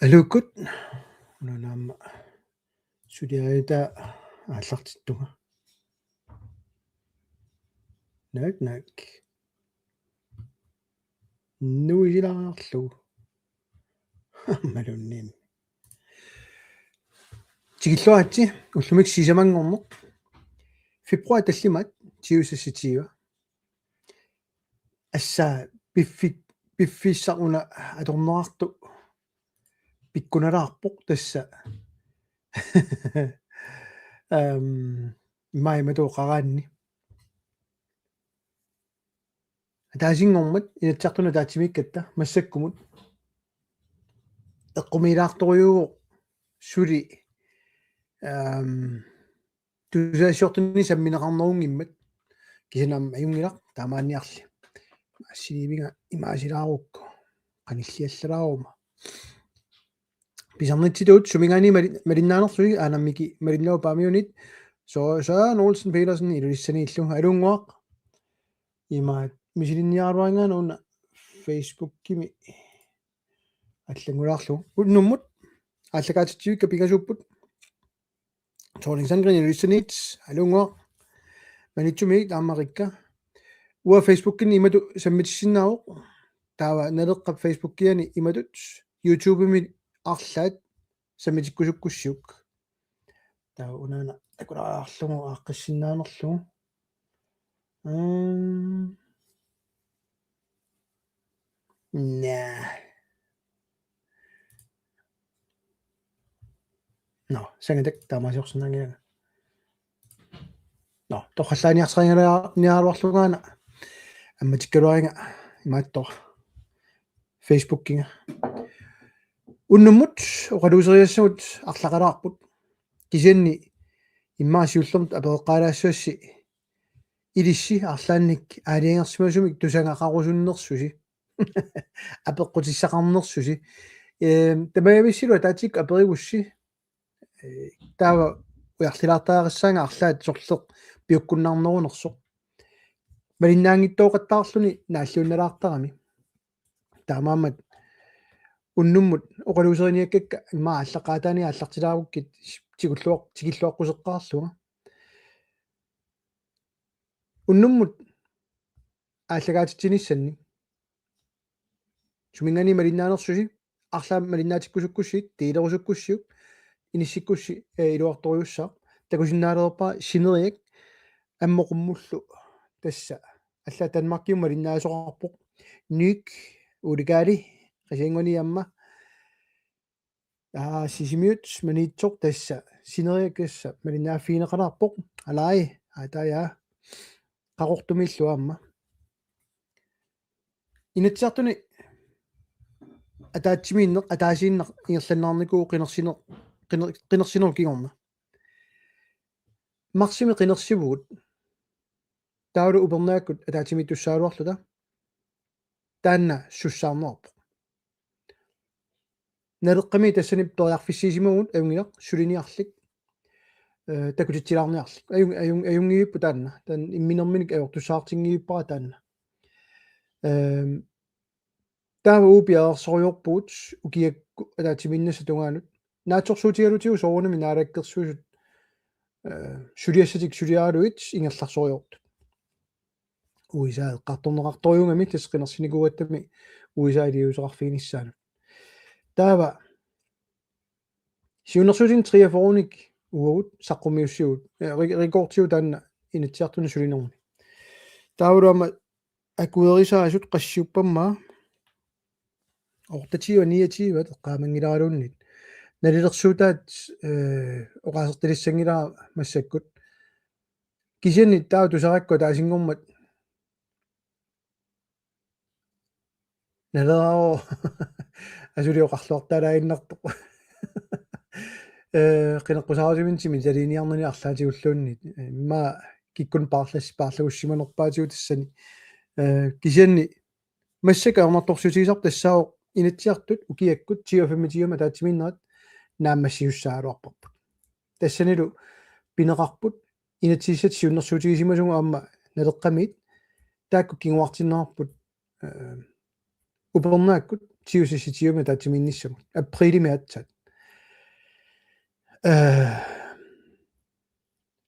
алууккут унанаама сулиарита ааллартиттуга наак нуисилаарлугу малунниин тигиллуаатси уллумик сисамангорнеқ фебруар таллимат тиусасситиива ассаа пиффиссаруна аторнеарту пиккуналаарпоқ тасса майматоо қараанни таасингормат инатсартуна таатимиккатта массаккумут эққумилаарторюу сули тусаасиортунни самминеқарнерунгиммат кисанаам аюнгилақ таамааниарли массиливига имаасилаарукку қаниллиаллалаарума писарнитситуут сумигаани малиннаанерлуи аанаммики малиннау паамиунит Søren Olsen Petersen илулиссанииллу алунгуақ имаат мисилинниаруангаана уна Facebook-кими аллангулаарлу уннуммут аллагаатитсивикка пигасууппут Torlingsangren илулиссанит алунгуақ манитсуми таамарикка уа Facebook-кини имату саммитиссиннаавоқ таава налеққап Facebook-киани иматут YouTube-ми арлаат саммитиккусуккуссиук таа унаана акулаарлугу ааққиссиннаанерлугу no сангатак таамаасиорсинаангилага no тоққаллааниарсарингала амматиккалуаринга имааттор Facebook-кинга уннуммут оқалуусериассагут арлақалаарпут кисианни иммаасиуллермут апеэққалаассуасси илисси арлаанник аалиангерсимасумик тусангақарусуннерсуси апеққутиссақарнерсуси тамаявиссилуа таатик аперигусси таава уярлилаартаариссаанга арлаат сорлеқ пиуккуннаарнерунерсоқ малиннаангиттооқаттаарлуни нааллиунналаартарами таамаамат уннуммут оқалуусериниаккакка имаа аллаққаатаани аллартилаагуккит тигиллуаққусеққаарлуга уннуммут ааллагаатитсиниссанни сумингани малиннаанерсуси арлаам малиннаатиккусуккуссиит тиилерусуккуссиук иниссиккусси илуарторюссаа такусиннаалерпаа синериак аммоқуммуллу тасса алла танмаркиум малиннаасоқарпоқ ник улигаали qasianguaniamma sisimiut manitsoq tassa sineriakassa malinnaaffiineqalarpoq alai ataya qaqortumilluamma inatsiartuni ataatsimiinneq ataasiinneq ingerlannaarnikuu qinersinerl kingorna marsimi qinersivugut taulu upernaakut ataatimitussaaluarluta taanna sussaarnerpoq налеққами тассанip периарфиссисимагут аюнгилақ сулиниарлик такутитсилаарниарлик аюнгииппу таанна таан имминерминик аёртуссаартингииппара таанна таава уупиаерсориорпуут укиакку атаатиминнаса тунгаанут наатсорсуутигалутиу соорунами наалаккерсуусут сулиассатик сулиаалуит ингерларсориорту уисаа эққарторнеқарторюнгами тасқинерсинигуаттами уисаалиусеқарфигиниссаанут таава сиунерсуутин триафоруник уут саққумиуссиут рекордсиу таанна инатсиартуна сулинерми таавулуама акуерисаасут qassiupпамма ортатиуа ниатииват эққаамангилааралууннит налилерсуутаат оқаасертилиссангилаа массаккут кисианни таа тусаракку таасингормат налераа асулиоқарлуарталаиннартоқ qinеққусаарусиминтими талиниарнани арлаатигуллууннит имма киккун паарлагуссиманерпаатигу тассани кисианни массака арнарторсутигисар тассао инатсиартут укиаккут тиофамитиума таатиминнерат нааммассиуссаалуарпарпут тассанилу пинеқарпут инатсиссат сиуннерсуутигисимасуга аама налеққамит таакку кингуартиннерарпут упернааккут tiusisitiuma taatiminnissam aprili atsat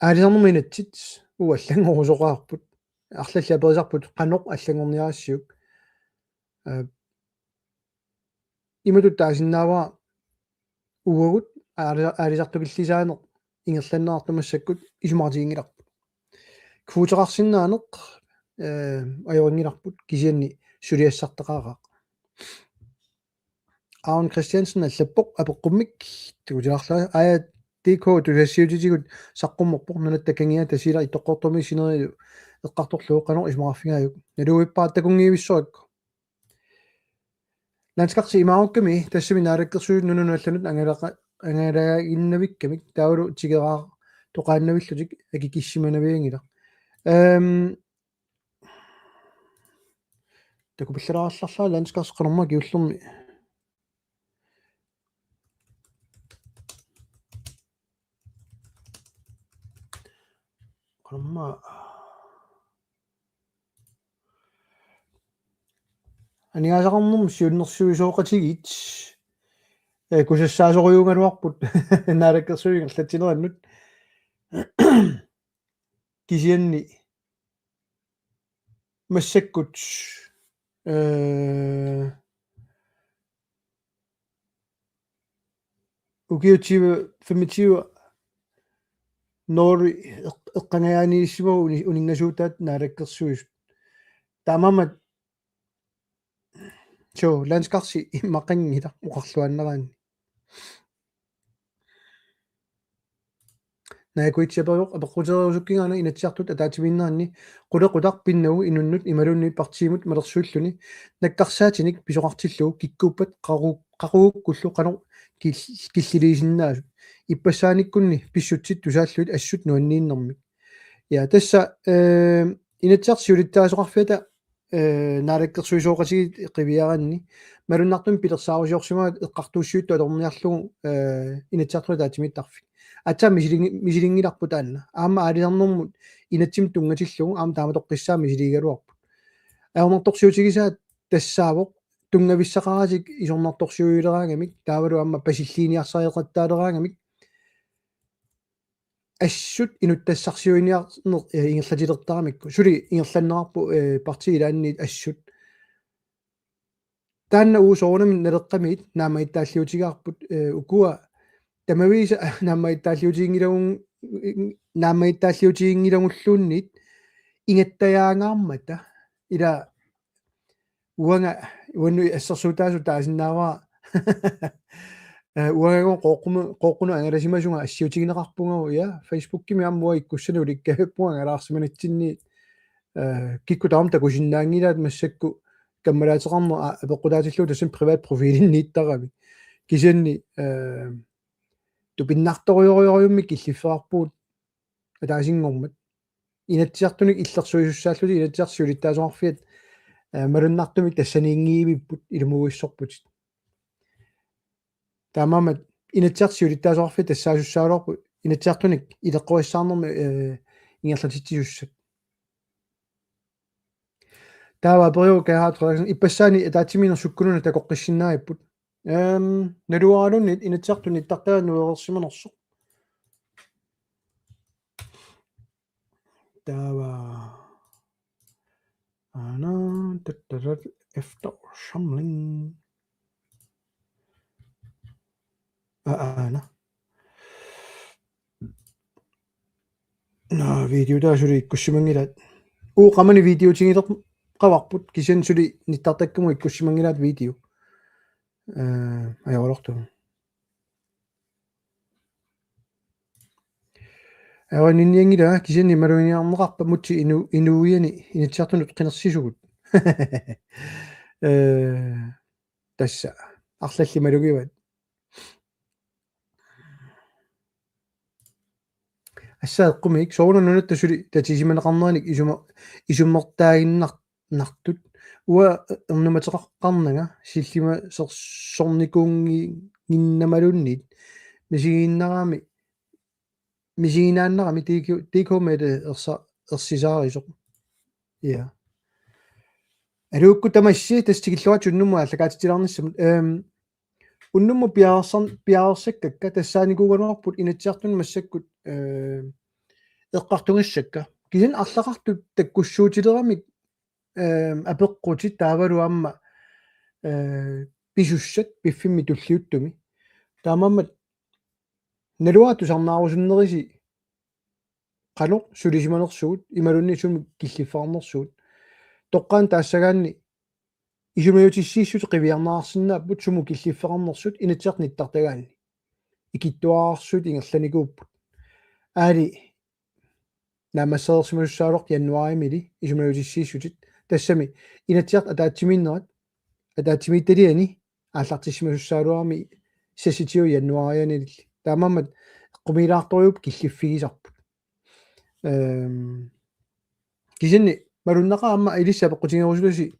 аалисарнэрминатсит аллангорусоqaarput арлаллаперисарпут qanoq аллангорниарассиук иматут таасиннаава уагут аалисартукиллисаанеқ ингерланнеартумассаккут исумаартигингиларпут квуутеқарсинаанеқ ajoriнгиларпут кисианни сулиассартеқаараақ Arne Christiansen аллаппоқ апеққуммик тутиларлаа ая ДК тусассиутитигут саққуммерпоқ нунаттакангиа тасила итоққортуми синерилу эққарторлуоққанер исмараффигааюк налуиппаат такунгиивиссоракку ланскарси имаарукками тассами наалаккерсуут нунуналланут ангалагиннавиккамик таулу тигераа тоқааннавиллутик акикиссиманавиангила такупиллараалларлаа ланскарс қанерма киуллерми qanamma аниасақарнэрм сиуннэрсуисооқатигит кусассаасориунгалуарпут наалаккерсуингерлатсинераннут кисианни массаккут укиутсива 25 нори эққангаянисимау унингасуутаат наалаккерсуис таамамат чо ланскарси иммақангила уқарлуаннераани наакуитсапериоқ апеққутериусуккигаана инатсиартут атаатиминнаанни қулеқутарпиннагу инуннут ималунни партиимут малерсуиллуни наккарсаатиник писоқартиллугу киккууппат қарууккуллу қанер киллилисиннаасут иппассааниккунни писсутсит тусааллуит ассут нуаннииннэрмик я тасса инатсиарсиулиттаасоқарфиата наалаккерсуисооқатиги қивиаранни малуннартум пилерсаарусиорсимаа эққартууссуитту алерниарлугу инатсиартуа таатимиттарфик атса мисилингиларпу таанна аама аалисарнэрмут инатсим тунгатиллугу аама тааматоққиссаа мисилигалуарпут аамарторсиутигисаат тассаавоқ тунгависсақаратик исорнарторсиуилераангамик таавалу аама пасиллиниарсариеқаттаалераангамик ассут инуттассарсиуиниарнер ингерлатилертарамикку сули ингерланнерарпу парти илаанниит ассут таанна уусоорнамин налеққамиит наамаиттааллиутигаарпут укуа тамависа наамаиттааллиутигингилагуллуунниит ингаттаяангаармата ила уанга уаннуи ассерсуутаасу таасиннааваа уангаго қоққуну ангаласимасунга ассиутигинеқарпунгау я фейсбуккими аммуа иккуссану уликкааппуга ангалаарсиманатсинни кикку таам такусиннаангилаат массакку каммалаатеқарнер апеққулаатиллуу тассам приват профилиннииттарами кисианни тупиннарториориориумми киллиффеарпуут атаасингормат инатсиартуник иллерсуисуссааллути инатсиарсиулиттаасоқарфиат малуннартумик тассаниингиивиппут илумугуиссорпут таамамат инатсиарсиулиттаасоқарфиат тассаасуссаалуарпут инатсиартуник илеққуассаарнерми ингерлатитсисуссат таава перио каахаат иппассаани атаатиминер суккунуна такоққиссиннааппут налуаралунни инатсиартуни иттартааннуерерсиманерсо таава ана таттарат efter samling ана на видео таасули иккуссимангилаат ууқамани видеотингилер qavарпут кисиан сули ниттартаккаму иккуссимангилаат видео ajorortu awaninngiangila kisianni maluiniarneqarpa mutsi inuuyani initsartunut qinersisugut tassa arlalli malugivat ассаэққумик соорнунунатта сули татисиманеқарнааник исуммертаагиннартут уа эрнуматеқарнага силлима сорникуунги гиннамалуннит мисигиннарами мисигинааннарами тикумэдэ ерсисаарисоқ я алуукку тамасси тастигиллуат уннумма аллакаатитилаарниссамут уннумма пиаарсаккакка тассааникуугануарпут инатсиартун массаккут эққартунгассакка кисин арлақартут таккуссуутилерамик апеққутит таавалуамма писуссат пиффимми туллиуттуми таамаммат налуаату сарнаарусуннериси qalo sulisиманерсуут ималунни сум киллиффаарнерсуут тоққаан таассагаанни исумиутиссииссут қивиарнаарсинааппут суму киллиффеқарнерсут инатсиарниттартагаанни икиттуаарсут ингерланикууппут аали наамассаерсимассаалорт януаримили исумиутиссииссутит тассами инатсиарт атаатсиминнерат атаатсимитталиани ааллартиссимассаалуарми саситиу януарианили таамаммат қумилаарторюуп киллиффигисарпут кисинни малуннақаама илисса пеққутингерусулуси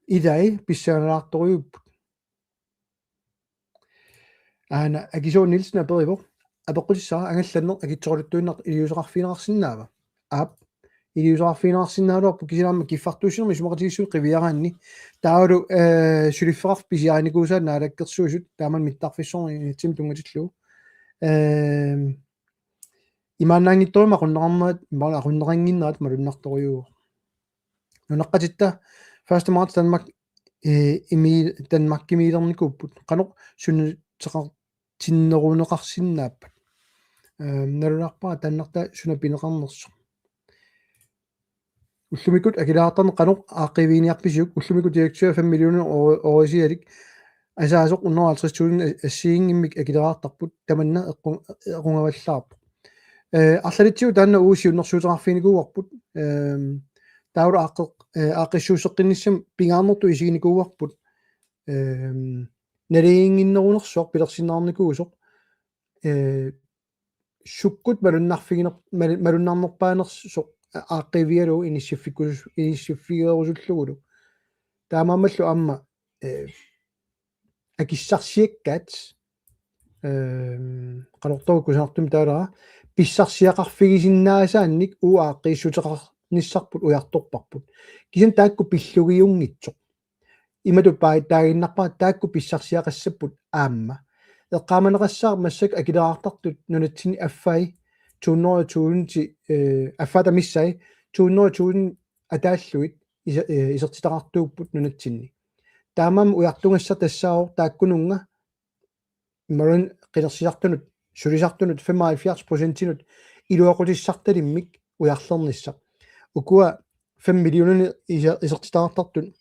идай писсааналаарторюуппут аана акисоо нилсна периво апеққутиссара ангалланнер акитсорулуттуиннар илиусеқарфинеқарсинаава аап илиусеқарфинеқарсинаалуарпу кисинаама киффартуусерми сумақатигиссуут қивиараанни таавалу сулиффеқарф писиааникуусаа наалаккерсуусут тааман миттарфиссорни тим тунгатиллу имааннаангитторима qunneqarnerat имала qunneqanginnerat malunartoriugu nunaqatitта 1. marts Danmark Danmarkimiilernikupпут qanoq sunneqartinneruneqarsinnaappat nalunarpaa tannerta sunapineqarnersu ullumikut akilaartarne qanoq aaqiviiniarpisiuk ullumikut direktør 5 millioner orisialik asaasoq 150.000 assiingimmik akilaartarput tamanna eqqungavallaarpu арлалитсиу таанна уусиуннэрсуутеқарфиникууарпут тааула аақиссуусеққинниссам пингаарнерту исигиникууарпут налиингиннерунерсоқ пилерсинаарникуусоқ суккут малуннарнерпаанерсоқ ааққивиалу иниссиффигерусуллугулу таамаамаллу аама акиссарсиаккаат қалорторуккусаартум таалаа писсарсиақарфигисиннаасаанник уааққииссутеқарниссарпут уярторпарпут кисин таакку пиллугиунгитсоқ имату паиттаагиннарпаа таакку писсарсиақассаппут аама эққааманеқассаар массак акилераартартут нунатсини аффай 200.000 аффата миссай 200.000 атааллуит исертитақартууппут нунатсинни таамам уяртунгассар тассаавор тааккунунга имарун қилерсисартунут сулисартунут 75% илуақутиссарталиммик уярлернisса укуа 5 миллиони исертитаартартут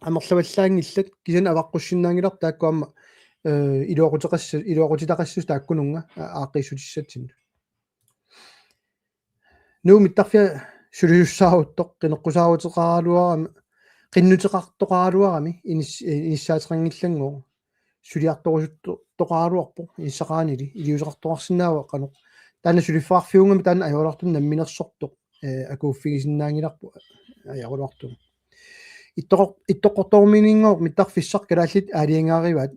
амерлаваллаангиллат кисан аваққуссиннаангилар тааккуамма илуақутитақассус тааккунунга ааққиссутиссатсинну нуумиттарфиа сулисуссааруттоқ қинеққусааруутеқаралуарами қиннутеқартоқаралуарами иниссаатерангиллангоо сулиарторусуттоқаралуарпо иссақаанили илиусеқартоқарсинаава қано таана сулиффаарфиунгами таана ажорулартун намминерсортоқ акууффигисиннаангиларпу ажоруларту иттоқорторминингоо миттарфиссар калааллит аалиангаариваат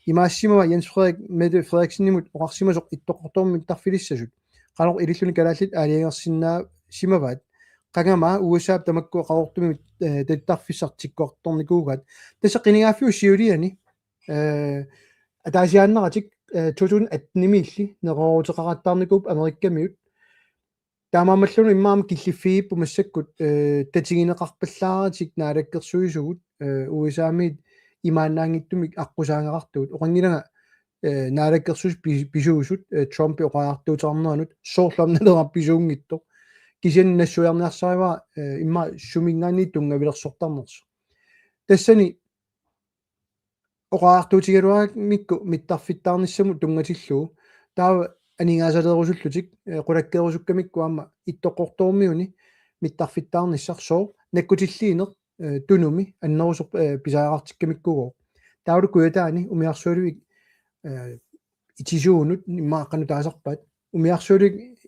имаассимава Jens Frederik Mette Frederiksenimut оқарсимасоқ иттоқорторми миттарфилиссасут қанор илиллуни калааллит аалиангерсиннаа симаваат qangama USA tamakku qawrtumi tattарфиссартиккуарторникуугаат тассаққинигааффиу сиулиани атаасиааннератик 2018-ними неқорутеқараттаарникууп америккамиут таамаамаллуну иммаама киллиффигиппу массаккут татигинеқарпаллааратик наалаккерсуисугут USA-мит имааннаангиттумик аққусаангақартугут оқангилага наалаккерсус писуусут Трумп оқаартуутаарнеранут соорламналераа писуунгитто кисен нассуярниарсаава имма сумингаани тунгавилерсортарнерсу тассани оқаартуутигалуаак микку миттарфиттаарниссаму тунгатиллуу таава анигаасалерусуллутик qulakkeerusukkamikku аама иттоқортуурмиуни миттарфиттаарниссарсоо наккутиллиинер тунуми аннерусор писаагаартиккамиккугоо таавлукку ятаани умиарсуалуик итисуунут имааққану таасарпаат умиарсуалуик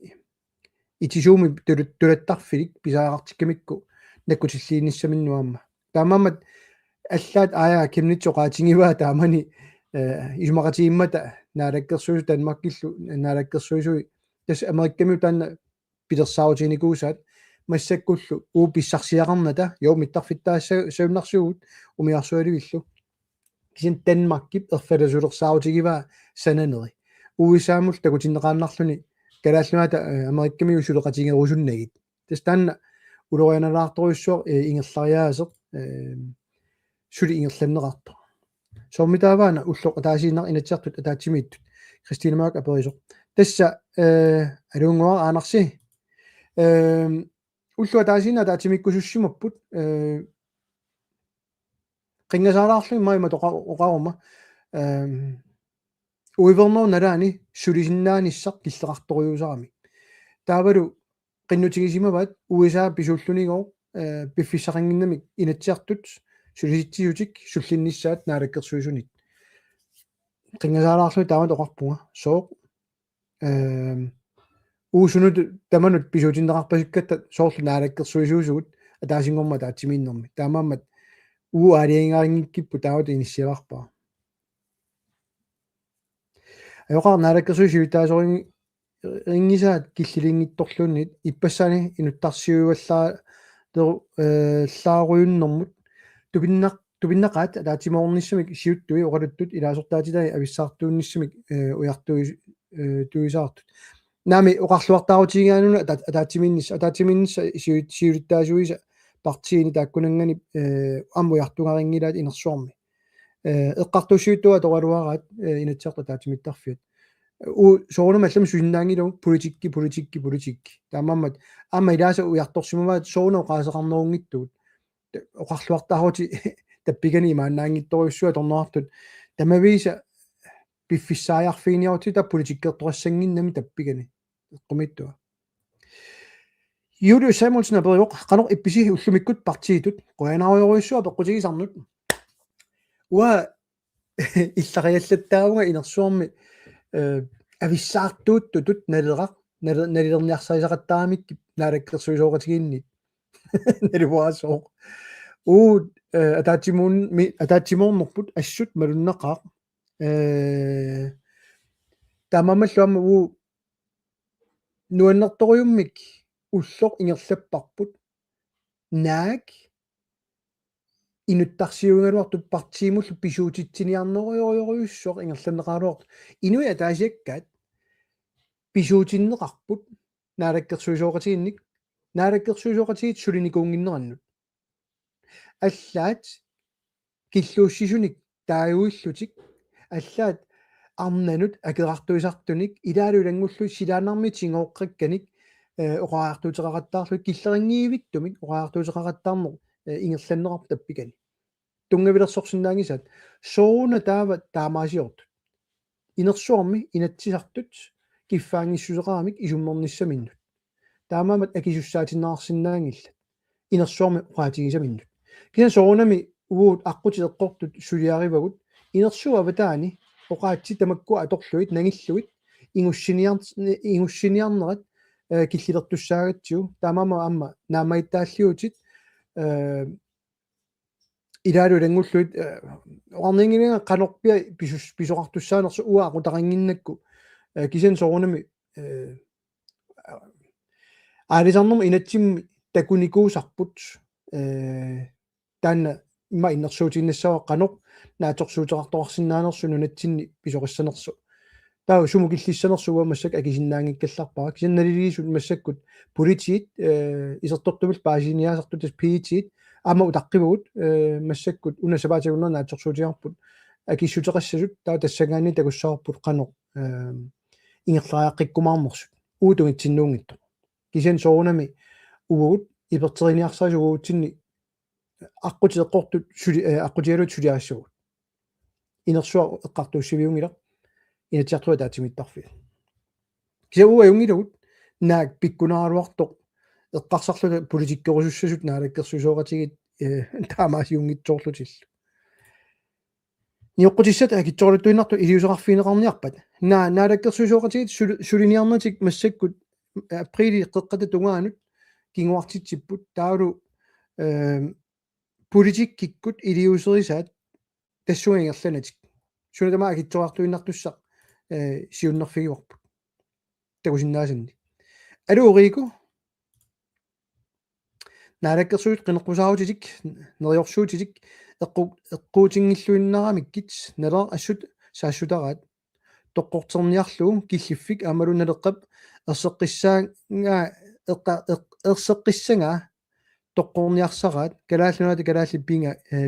итисууми тулаттарфилик писаагаартиккамикку наккутиллииниссаминнуаама таамаамат аллаат аая кимнитсоқаатингиваа таамани исумақатииммата наалаккерсуусу Данмаркиллу наалаккерсуисуи тас америккамиу таанна пилерсаавутиникуусаат массаккуллу ууписсарсиақарната йоо миттарфиттаассаа сауннарсугут умиарсуаливиллу кисин Данмаркип ерфаласулерсаарутигиваа сананери уисаамул такутиннеқааннарлүни калааллуната америкками усулеқатигерусуннагит тастанна улорианалаарторуйссуар ингерлариаасеқ сули ингерланнеқарто сормитааваана уллоқ атаасииннар инатсиартут атаатсимииттут Кристина Мак аперисо тасса алуунгуар аанарси уллу атаасиина атаатсимиккусуссимаппут qingasaalаарlu maima toqaruма уиверноо налаани сулисиннаанissaq киллеқарторюусарами таавалу qinnutigisimavat USA писуллунигоо пиффиссақангиннамик инатсиартут сулиситсиутик суллинниссаат наалаккерсуисунит qingasaalаарlu тааван тоқарпунга соо уусунут таманут писутиннеқарпасиккатта соорлу наалаккерсуисуусугут атаасингорма таатсимииннэрми таамааммат алиангаарингиккиппу таават иниссиаларпаа аёқар наалаккерсуисуитаасоринги рингисаат киллилингитторлууннит иппассани инуттарсиугаллаа лааруйуннэрмут тупиннақаат таатимоорниссамик сиуттуи оқалуттут илаасортаатилаи ависсаартуунниссамик уяртуи туисаартут наами оқарлуартаарутигаанула атаатиминнисса сиулиттаасуиса партиини тааккунангани аммуяртунгарингилаат инерсуарми эққартуссуиттуа тоқалуараат инатсиарта таатимиттарфиат у соорнама аллам сусиннаангилу политикки таамааммат аама илааса уярторсимаваат соорно qaasaqarneruнгиттуут оқарлуартаарути таппигани мааннаангитторуйссуа торнеартут тамависа пиффиссааярфиниарути та политиккерторассангиннами таппигани эққумиттуа Юлиус Самуэлсен апериоқ қанор ипписи уллумиккут партиитут қуянааруйоруйссуа пеққутигисарнут уа иллариаллаттаавга инерсуарми ависсаартууттутут налерақ налилерниарсарисақаттаамик наалаккерсуисооқатигииннит налуаасоо уу атаатимууннерпут ассут малуннеқаа тамамаллуама уу нуаннерториуммик уллоқ ингерлаппарпут наак инуттарсиунгалуартут партиимуллу писуутитсиниарнеруйоруйуссоқ ингерланнеқалуарт инуи атаасиаккаат писуутиннеқарпут наалаккерсуисооқатигинник наалаккерсуисооқатигит сулиникуунгиннераннут аллаат киллууссисуник тааюиллутик аллаат арнанут акерартуисартуник илаалулангуллу силаанармитингооққакканик оқаартуутеқараттаарлу киллерингиивиттумик оқаартуутеқараттаарнер ингерланнеқарп таппикани тунгавилерсорсинаангисаат сооруна таава таамаасиортут инерсуарми инатсисартут киффаангиссусеқарамик исуммерниссаминнут таамаамат акисуссаатиннаарсинаангилла инерсуарми оқаатигисаминнут кина соорунами уут аққутилеққортут сулиаривагут инерсуа аватаани оқаатси тамакку аторлуит нагиллуит ингуссиниарнерат киллилертуссаагатсиу таамаама амма наамаиттааллиутит илаалулангуллуит орнингинга канорпиа писоқартуссаанерсу уа ақутарангиннакку кисен соорунами аалисарнерма инатсимми такуникуусарпут таанна има иннерсуутигнассава канор нааторсуутеқартоқарсинаанерсу нунатсинни писоқиссанерсу таа суму киллиссанерсуга массак акисиннаангиккалларпаа кисанналилигисут массаккут политиит исертортумил паасиниаасартутас пиитиит аама утаққивагут массаккут унасабаатагуннер нааторсуутиарпут акиссутеқассасут таа тассагаани такуссаарпут қанор ингерлариаққиккумаармерсут уутунгитсиннуунгитто кисен соорунами угут ипертериниарсаасугуутсинни аққутеққортут сули аққутиалут сулиаассагут инерсуа эққартууссивиунгила инатсиартуа таатимиттарфи кисауа юнгилагут наак пиккунааруартоқ эққарсарлута политиккерусуссасут наалаккерсуисооқатигит таамаасиунгитсоорлутилла ниоққутиссата акитсоорлуттуиннарту илиусеқарфинеқарниарпат наалаккерсуисооқатигит сулиниарнатик массаккут априли қеққата тунгаанут кингуартитсиппут таалу политиккиккут илиусерисаат тассуингерланатик сунатама акитсоартуиннартуссақ сиуннерфигуарпут такусиннаасанни алуурику наалаккерсуут qinерпусаарутитик нериорсуутитик эққуутингиллуиннарамиккит налер ассут саассутараат тоққортерниарлугу киллиффик аамалуналеққап ерсеққиссаангаа ерсеққиссангаа тоққорниарсараат калааллунаата калаалли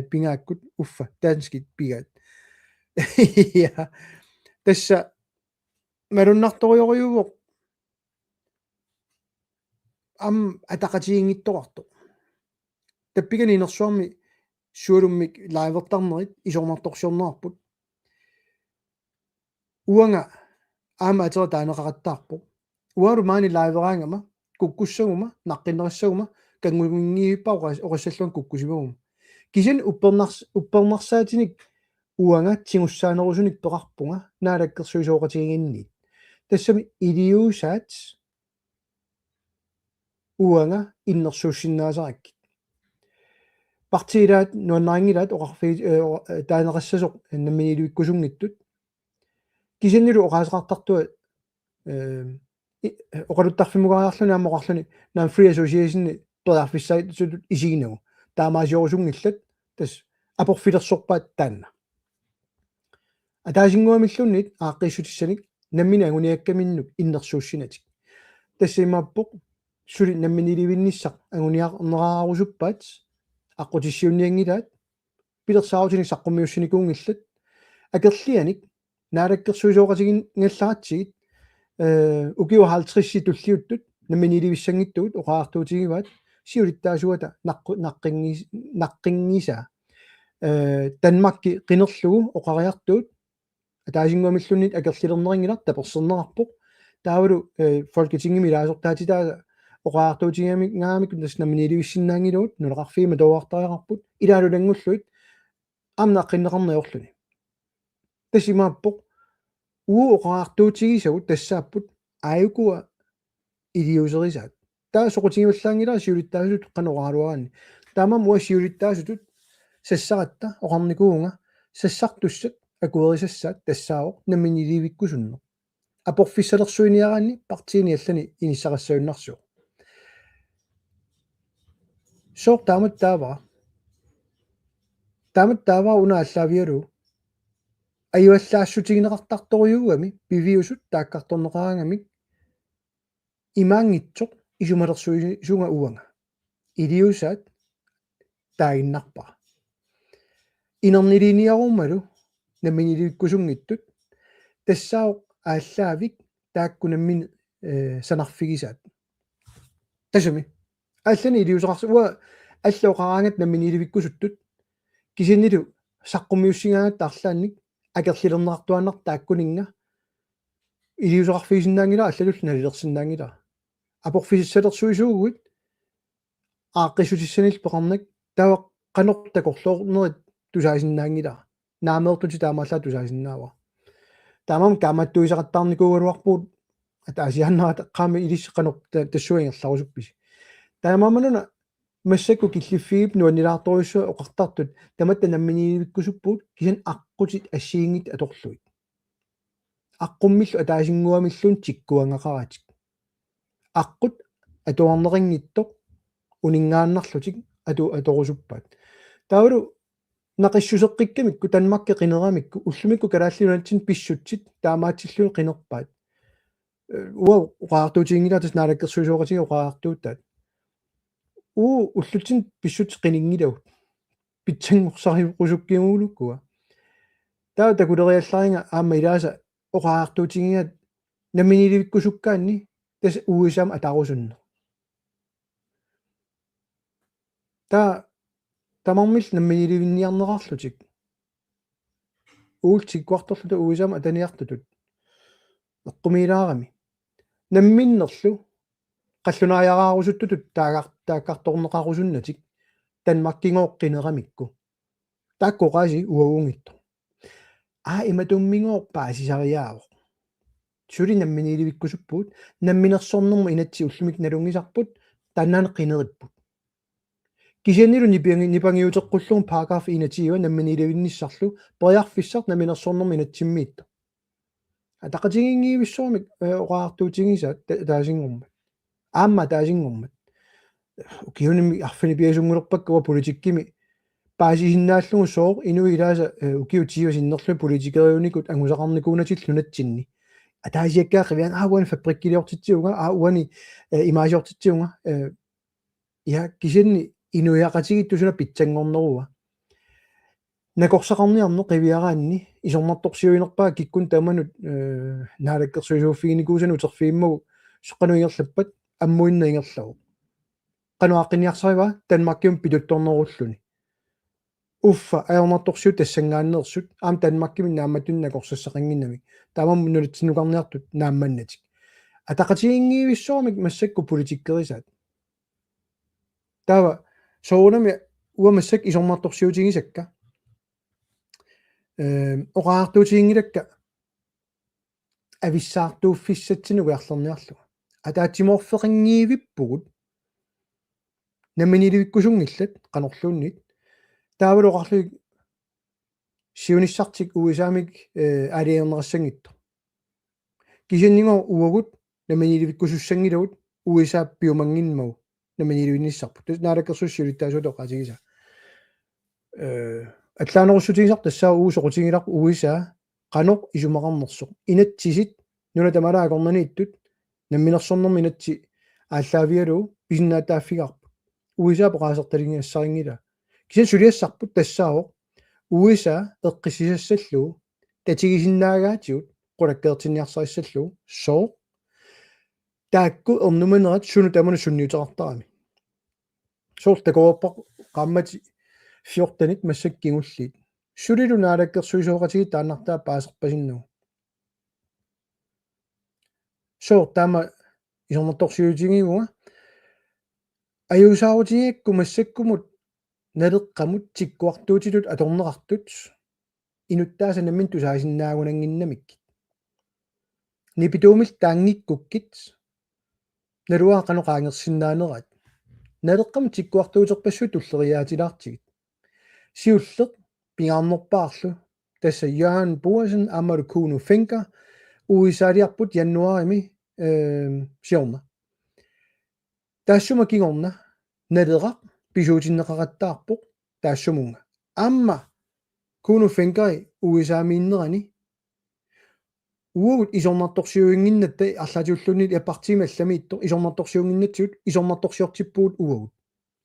пингааккут уффа таанскит пигаат я тасса малуннарториориувоқ ам атақатигингиттоқарто таппигани инерсуарми суалуммик лаивертарнерит исорнарторсиорнерарпут уанга аама атера таанеқараттаарпо уару маани лайвераангама куккуссагума наққиннериссагума кангунгииппаа орисаллуан куккусимагума кисин уппернарсаатиник уанга тигуссаанерусуник пеқарпунга наалаккерсуисооқатигингинниит тассами илиусаат уанга иннерсууссиннаасаракки партиилаат нуаннарингилаат оқарфи таанеқассасоқ намминилуиккусунгиттут кисиннилу оқаасеқартартуа оқалуттарфимугариарлуни аамоқарлуни наам free association тоярфиссаит сулут исигинагу таамаасиорусунгиллат тас апорфилерсорпаат таанна атаасингуамиллуннит ааққиссутиссаник наммини агуниаккаминнук иннерсууссинатик тассимааппоқ сули намминиливинниссақ агуниарнераарусуппаат аққутиссиунниангилаат пилерсаарутиник саққуммиуссиникуунгиллат акерлианик наалаккерсуисооқатигин нгалларатсигит укиу 50 туллиуттут намминиливиссангиттуут оқаартуутигиваат сиулиттаасуата наққингиса танмакки қинерлугу оқариартуут атаасингуамиллуннит акерлилернерингилар таперсернерарпоқ таавалу folketingimi лаасортаатитаа оқаартуутигами гаамик тас намминиливиссиннаангилуут нулеқарфима тоуартариақарпут илаалулангуллуит амнаққиннеқарниорлуни тасимааппоқ уу оқаартуутигисагут тассааппут ааюкуа илиусерисаат таа соқутигиваллаангилаа сиулиттаасут қанораалуаани таамам уа сиулиттаасутут сассаратта оқарникуунга сассартуссат акуерисассаат тассаавоқ намминиливиккусунне апорфиссалерсуиниараанни партиини аллани иниссақассаюннарсуо соор таамат уна аллаавиалу аюаллаассутигинеқартарторюугами пивиусут тааккарторнеқаангамик имаангитсоқ исумалерсуисунга уанга илиусаат таиннарпара инернилиниарумалу намминиликкусунгиттут тассаоқ ааллаавик тааккунаммин санарфигисаат тасами аллани илиусеқарсуа аллаоқараангат намминиликкусуттут кисиннилу саққумиуссигаанат таарлаанник акерлилернеқартуаннар тааккунинга илиусеқарфигисиннаангила аллалулл налилерсиннаангила апорфиссалерсуисуугуит ааққиссутиссанил пеқарнак тава қанортакорлоорнерит тусаасиннаангила наамеертути таамааллаа тусаасиннаава таамам каматтуисақаттаарникуугалуарпуут атаасианнаата qaami илиссеқанор тассуингерларусуппис таамамануна массакку киллиффигип нуаннилаарторуссуа оқартартут таматта намминиликкусуппуут кисан аққутит ассиингит аторлуит аққуммиллу атаасингуамиллун тиккуангақаратик аққут атуарнерингиттоқ унингааннарлутик аторусуппаат таавалу нақиссусеққиккамикку танмакки қинерамикку уллумикку калааллунатсин писсутсит таамаатиллуи қинерпаат уа уқаартуутингилатас наалаккерсуисооқатиги уқаартууттаат уллутсин писсут қинингилау питсангорсаривусуккингуулуккуа таа такулериалларинга аама илааса оқаартуутингиат намминиливиккусуккаанни тас уисаам атарусунна таа тамармил намминиливинниарнеқарлутик уултик кварторлута уисаам атаниартутут эққумилаарами намминнерлу қаллунааяраарусуттутут тааккарторнеқарусуннатик танмаккингооққинерамикку тааккоқаси уагунгитто иматуммингоо паасисариаавоқ сули намминиливиккусуппут намминерсорнерма инатси уллумик налунгисарпут таннаане қинериппут кисианнилу нипангиутеққуллугу параграф 1 намминиливинниссарлу периарфиссар намминерсорнерма инатсиммиитто атақатигингиивиссуумик оқаартуутингисаат таасингорма аама таасингормат укиуними арфини пиасунгулерпаккава политиккими паасисиннааллугу соо инуилааса укиутиусиннерлу политикериуникут ангусақарникуунатиллунатсинни атаасиаккаақивиан уани фабриккилиортитсиунга уани имаасиортитсиунга я кисинни инуяқатигиттусуна питсангорнеруа накорсақарниарно қивиараанни исорнарторсиуинерпаа киккун тааманут наалаккерсуисууффигиникуусану утерфииммагу соққануингерлаппат аммуиннаингерлаву qanуаққиниарсарива Данмаркиум пилутторнеруллуни уффа аернарторсиу тассангааннерсут аам Данмаркими нааматунна корсассақангиннами таамам нулитсинукарниартут наамманнатик атақатигингиивиссоормик массакку политиккерисаат таава соонами уамассак исорнарторсиутигисакка оqaartuutigiнгилакка ависсаартууффиссатсинугу арлерниарлуга атаатиморфеқингиивиппугут намминилivиккусунгиллат qanorluunnit таавалоqarlu сиуниссартик уисаамик алиернерассангитто кисинниго уагут намминилivиккусуссангилавут уисааппиумангинмагу намминиливиниссарпут наалаккерсуссиулиттаасуут оqaатигиса атлаанеруссутигисар тассаа уусоqутигиларпу уисаа qanoq isumaqarnersoq inattisit nulatamalaagornaniittut намминерсорнэрми инатси ааллаавиалу писиннаатааффигарпу уисаа поqaасерталингиассарингила кисан сулиассарпут тассаавоq уисаа эққиссисассаллуу татигисиннаагаатиут qulakkeertinniarsarissallu соо таакку эрнуманерат суну таману сунниутеқартарами соортакооппа qaammati 14-ит массаккигуллит сулилу наалаккерсуисооqatigi тааннартаа паасерпасиннуу соо таама исорнарторсиутигиуга аюусаарутигиакку массаккумут налеққамут тиккуартуутилут аторнеқартут инуттааса наммин тусаасиннаагунангиннамик нипитуумил таангиккуккит налуаа каноqaangерсиннаанерат налеққам тиккуартуутерпассу туллериаатилаартигит сиуллеқ пингаарнерпаарлу тасса Jørgen Boasen Amaru Kuno Fenker уисаалиарпут яннуарими сиорна таассума кигорна налеқақ писуутиннеқараттаарпоқ таассумунга амма Kuno Fenker уисаамииннерани уут исорнарторсиуингиннатта арлаатиуллунит апартима алламиитто исорнарторсиунгиннатсиут исорнарторсиортиппуут уут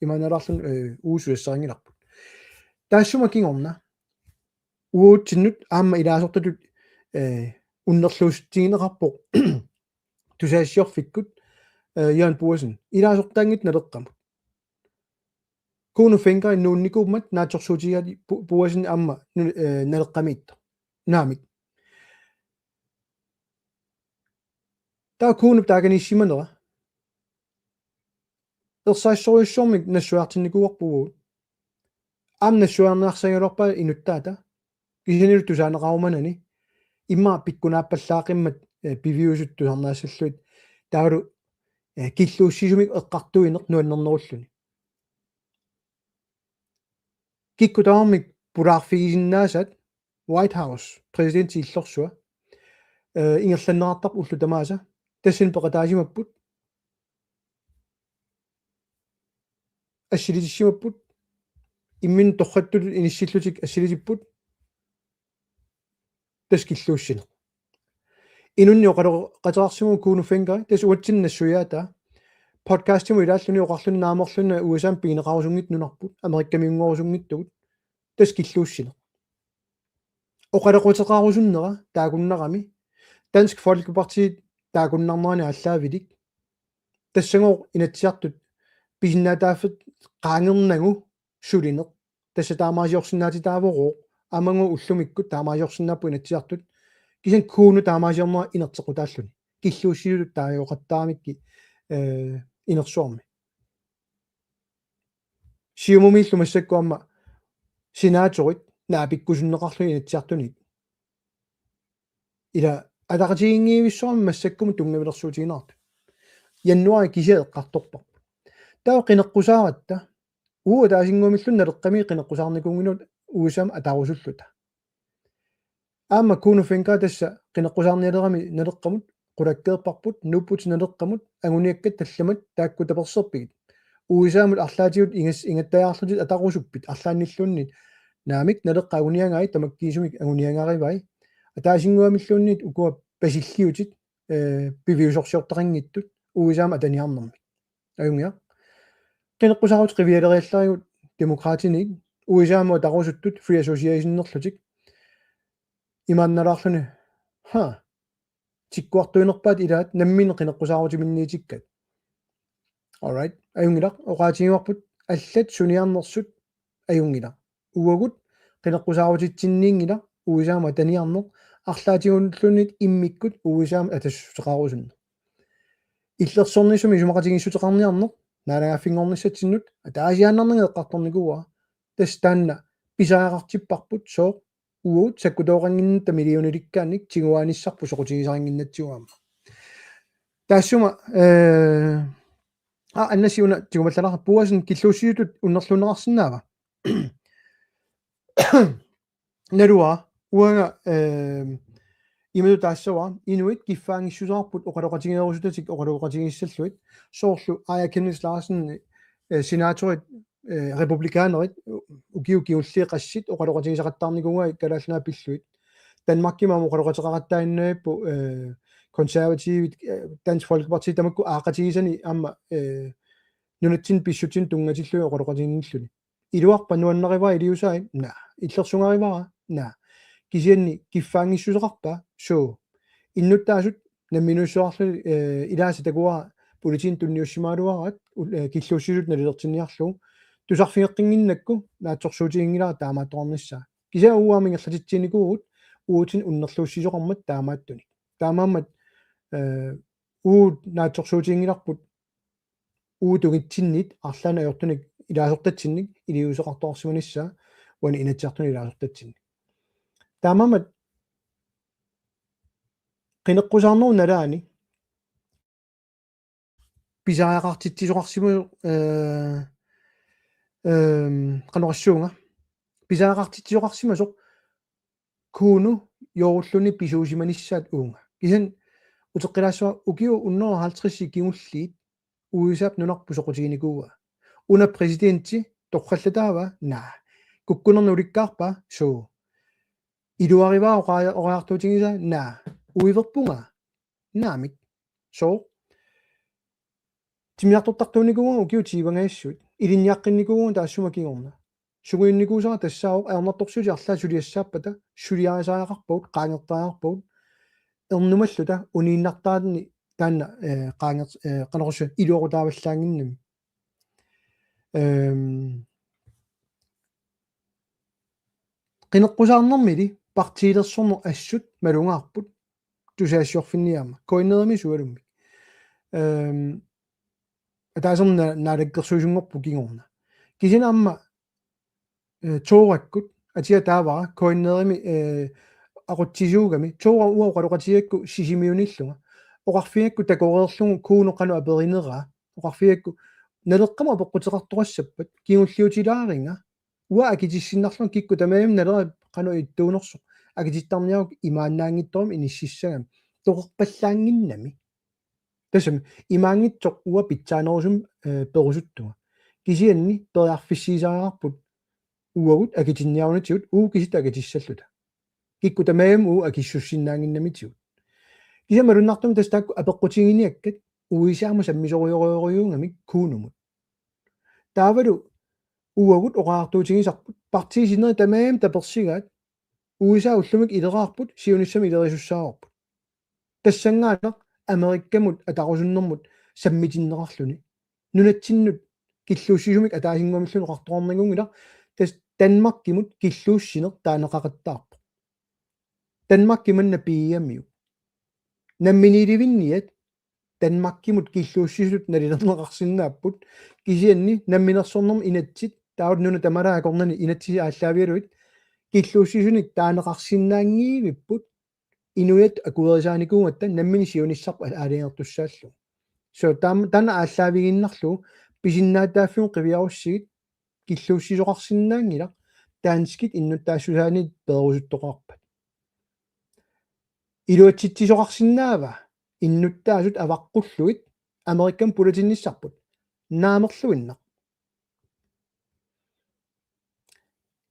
иманаларлун уусуассарингиларпут таассума кигорна уутсиннут аама илаасортатут уннерлуустигинеқарпоқ тусаассиорфиккут Jørgen Boasen илаасортаангит налеққамут Kuno Fenker нуунникууммат нааторсуутигаали Boasen аама налеққамиитто наамик таа Kuno тааганиссиманера ерсаассориуссуормик нассуартинникуарпугут аамна суарнеарсагалорпаа инуттаата кисинилу тусаанеқаруманани имма пиккунааппаллаақиммат пивиусут тусарнаассаллуит таалу киллууссисумик эққартуинеқ нуаннернеруллуни киккутаармик пулаарфигисиннаасат White House президент иллорсуа ингерланнеқартарпу уллу тамааса тассин пеқатаасимаппут ассилитиссимаппут иммин торраттут иниссиллутик ассилитиппут таскиллууссина инунни оқалеқатерарсиму Kuno Fenker тас уатсиннассуяата подкастиму илааллуни оқарлуни наамерлуна уасаам пигинеқарусунгит нунарпут америккамиунгорусунгиттугут таскиллууссина оқалеқутеқарусуннера таагуннарами Dansk Folkeparti таагуннарнерани аллаавилик тассагоо инатсиартут писиннаатааффет qaangernagу сулинеқ тасса таамаасиорсинаати таавоо амангу уллумиккут таамаасиорсинааппу инатсиартут кисан Kuno таамаасиорнера инертеқутааллуни киллууссиулут таажоқаттарамикки инерсуарми сиумумииллу массаккуамма синааторит наапиккусуннеқарлуни инатсиартуник ила атақатигингиивиссуарми массаккуму тунгавилерсуутигинаарт яннуари кисиаэққарторпар таа қинеққусааратта уу таасингуумиллун налеққами қинеққусаарникунгинут уусам атарусуллута аама Kuno Fenker тасса қинеққусаарниалерами налеққамут qulakkeerparput nupput налеққамут агуниаккат талламат таакку таперсерпигит уисаамут арлаатигут ингаттаjaarlutit атақусуппит арлаанниллууннит наамик налеққагуниангай тамаккиисумик агуниангааривай атаасингуамиллууннит укуа пасиллиутит пивиусорсиортақингиттут уисаама атаниарнэрми аюнгиа qinеққусарут qivиалериалларигут демократиник уисаама тақусуттут free association-нерлутик имаанналаарлуни тиккуартуинерпаат илаат наммин qinеққусаарутиминниитиккат alright аюнгилақ оqaатигуарпут аллат суниарнерсут аюнгила уагут qinеққусаарутитсинниингила уисаама таниарнер арлаатигунлунит иммиккут уисаама атассутеқарусунна иллерсорнисуми сумақатигиссутеқарниарнер наалагааффингорниссатсиннут атаасиааннарнага эққарторникуа тастаанна писаақартиппарпут соо уут саккутоорангиннта миллиониликкааник тигуааниссарпу соқутигисарингиннатсигуама таассума аннасиуна тигумаллалара пуасин киллуусиутут уннерлунеқарсинаава наруа уанга имеду таассава инуит киффаангиссусаарпут оқалоқатигерусутатик оқалоқатигиссаллуит соорлу Aya Kenneth Larsen сенаторит републиканерит укиуллиеқассит оқалоқатигисақаттаарникунгай калаалнаа пиллуит Danmarkимааму оқалоқатеқараттаиннааппу консервативит Dansk Folkeparti тамакку аақатигисани аама нунатсин писсутин тунгатиллуи оқалоқатигингиллуни илуарпа нуаннериваа илиусаи на иллерсунгаривара на кисианни киффаангиссусеқарпа соо иннуттаасут намминуссуарлу илааса такуа политин тунниуссимаалуарат киллуссисут налилертинниарлу тусарфингеққингиннакку наатсорсуутигингилаа таамаатторнissaа кися уаамингерлатитсиникуут уутин уннерлууссисоқармат таамааттуни таамааммат уут наатсорсуутигингиларпут уутугитсиннит арлаана аёртуник илаасортатсинник илиусеқарторсиманиссаа уани инатсиартуни илаасортатсинник таамаамат qinеққусаарнеру налаани писаақартитсисоқарсиму qanорассуунга писаақартитсисоқарсимасоқ кууну йооруллуни писуусиманиссаат уунга кисан утеққилаассуа укиу уннера 50 кигуллиит уисаап нунарпу соқутигиникууа уна президентти тоққаллатаава наа куккунерну уликкаарпа суу илуариваа оqaartuutigiса наа уиверпунга наамик соо тимиартортартууникуунга укиу тивангаиссут илинниаққинникуунга таассумакигорна сугуинникуусара тассаавоқ аернарторсуути арлаа сулиассааппата сулиарисаақарпаут qaangертаақарпаут эрнумаллута унииннартаатни таанна qaangert qanорусу илуорутааваллаангиннами qinеққусаарнэрмили партиилерсорнер ассут малунгаарпут тусаассиорфинниаама коиннерми суалумми атаасерна наалаггерсуусунгорпу кигорна кисинаамма тоораккут атиа таавара коиннерми aqutsisuugami toora uа qalоqatiakku sisimiunillunga oqarfiakku takoreerlugu kuunoqalu aperinera oqarfiakku naleqqama apeqqutеqartorassappat kingulliutilaaringa uа akitissinarlun kikku tamaim nalera qanu ittuunersu akitittarniaruk imaannaangittorum inississagam toqerpallaanginnami tasam imaangitsoq uа pitsaanerusum perusuttuga kisianni periarfissiisaagarput uagut akitinniarunatigut kisit akitissalluta kikku tamaim akissussinnaanginnamitigut kisamalunartum tastaakku apeqqutigiiniakkat uisaamu sammisoriorioriuungamik kuunumut taavalu uagut oqaartuutigisarput partiisineri tamaim tapersigaat uisaa ullumik ileraarput siunissami ilerisussaaorput tassangaanaq amerikkamut ataqusunnermut sammitinnerarluni nunatsinnut killuussisumik ataasinguamillun oqartornagungila tas Danmarkimut killuussiner taaneqaqattaarpu Danmarkimanna piiamiu namminilivinniat Danmarkimut killuussisut nalilerneqarsinnaapпут kisianni namminersornerm inatsit taut nuna tamalaakornani inatsi aalлaavialuit killuussisunik taaneqarsinnaangiivipput inuyat akuerisaanikuungatta nammini siunissarpa aaliangertussaallu so tana aalлaaviginnarlu pisinnaataaffun qiviarussigit killuussisoqarsinnaangila taanskit innuttaassulaanit perusuttoqarpat iluatsitsisoqarsinnaava innuttaasut avaqqulluit Amerikan pulatinissarput naamerluinna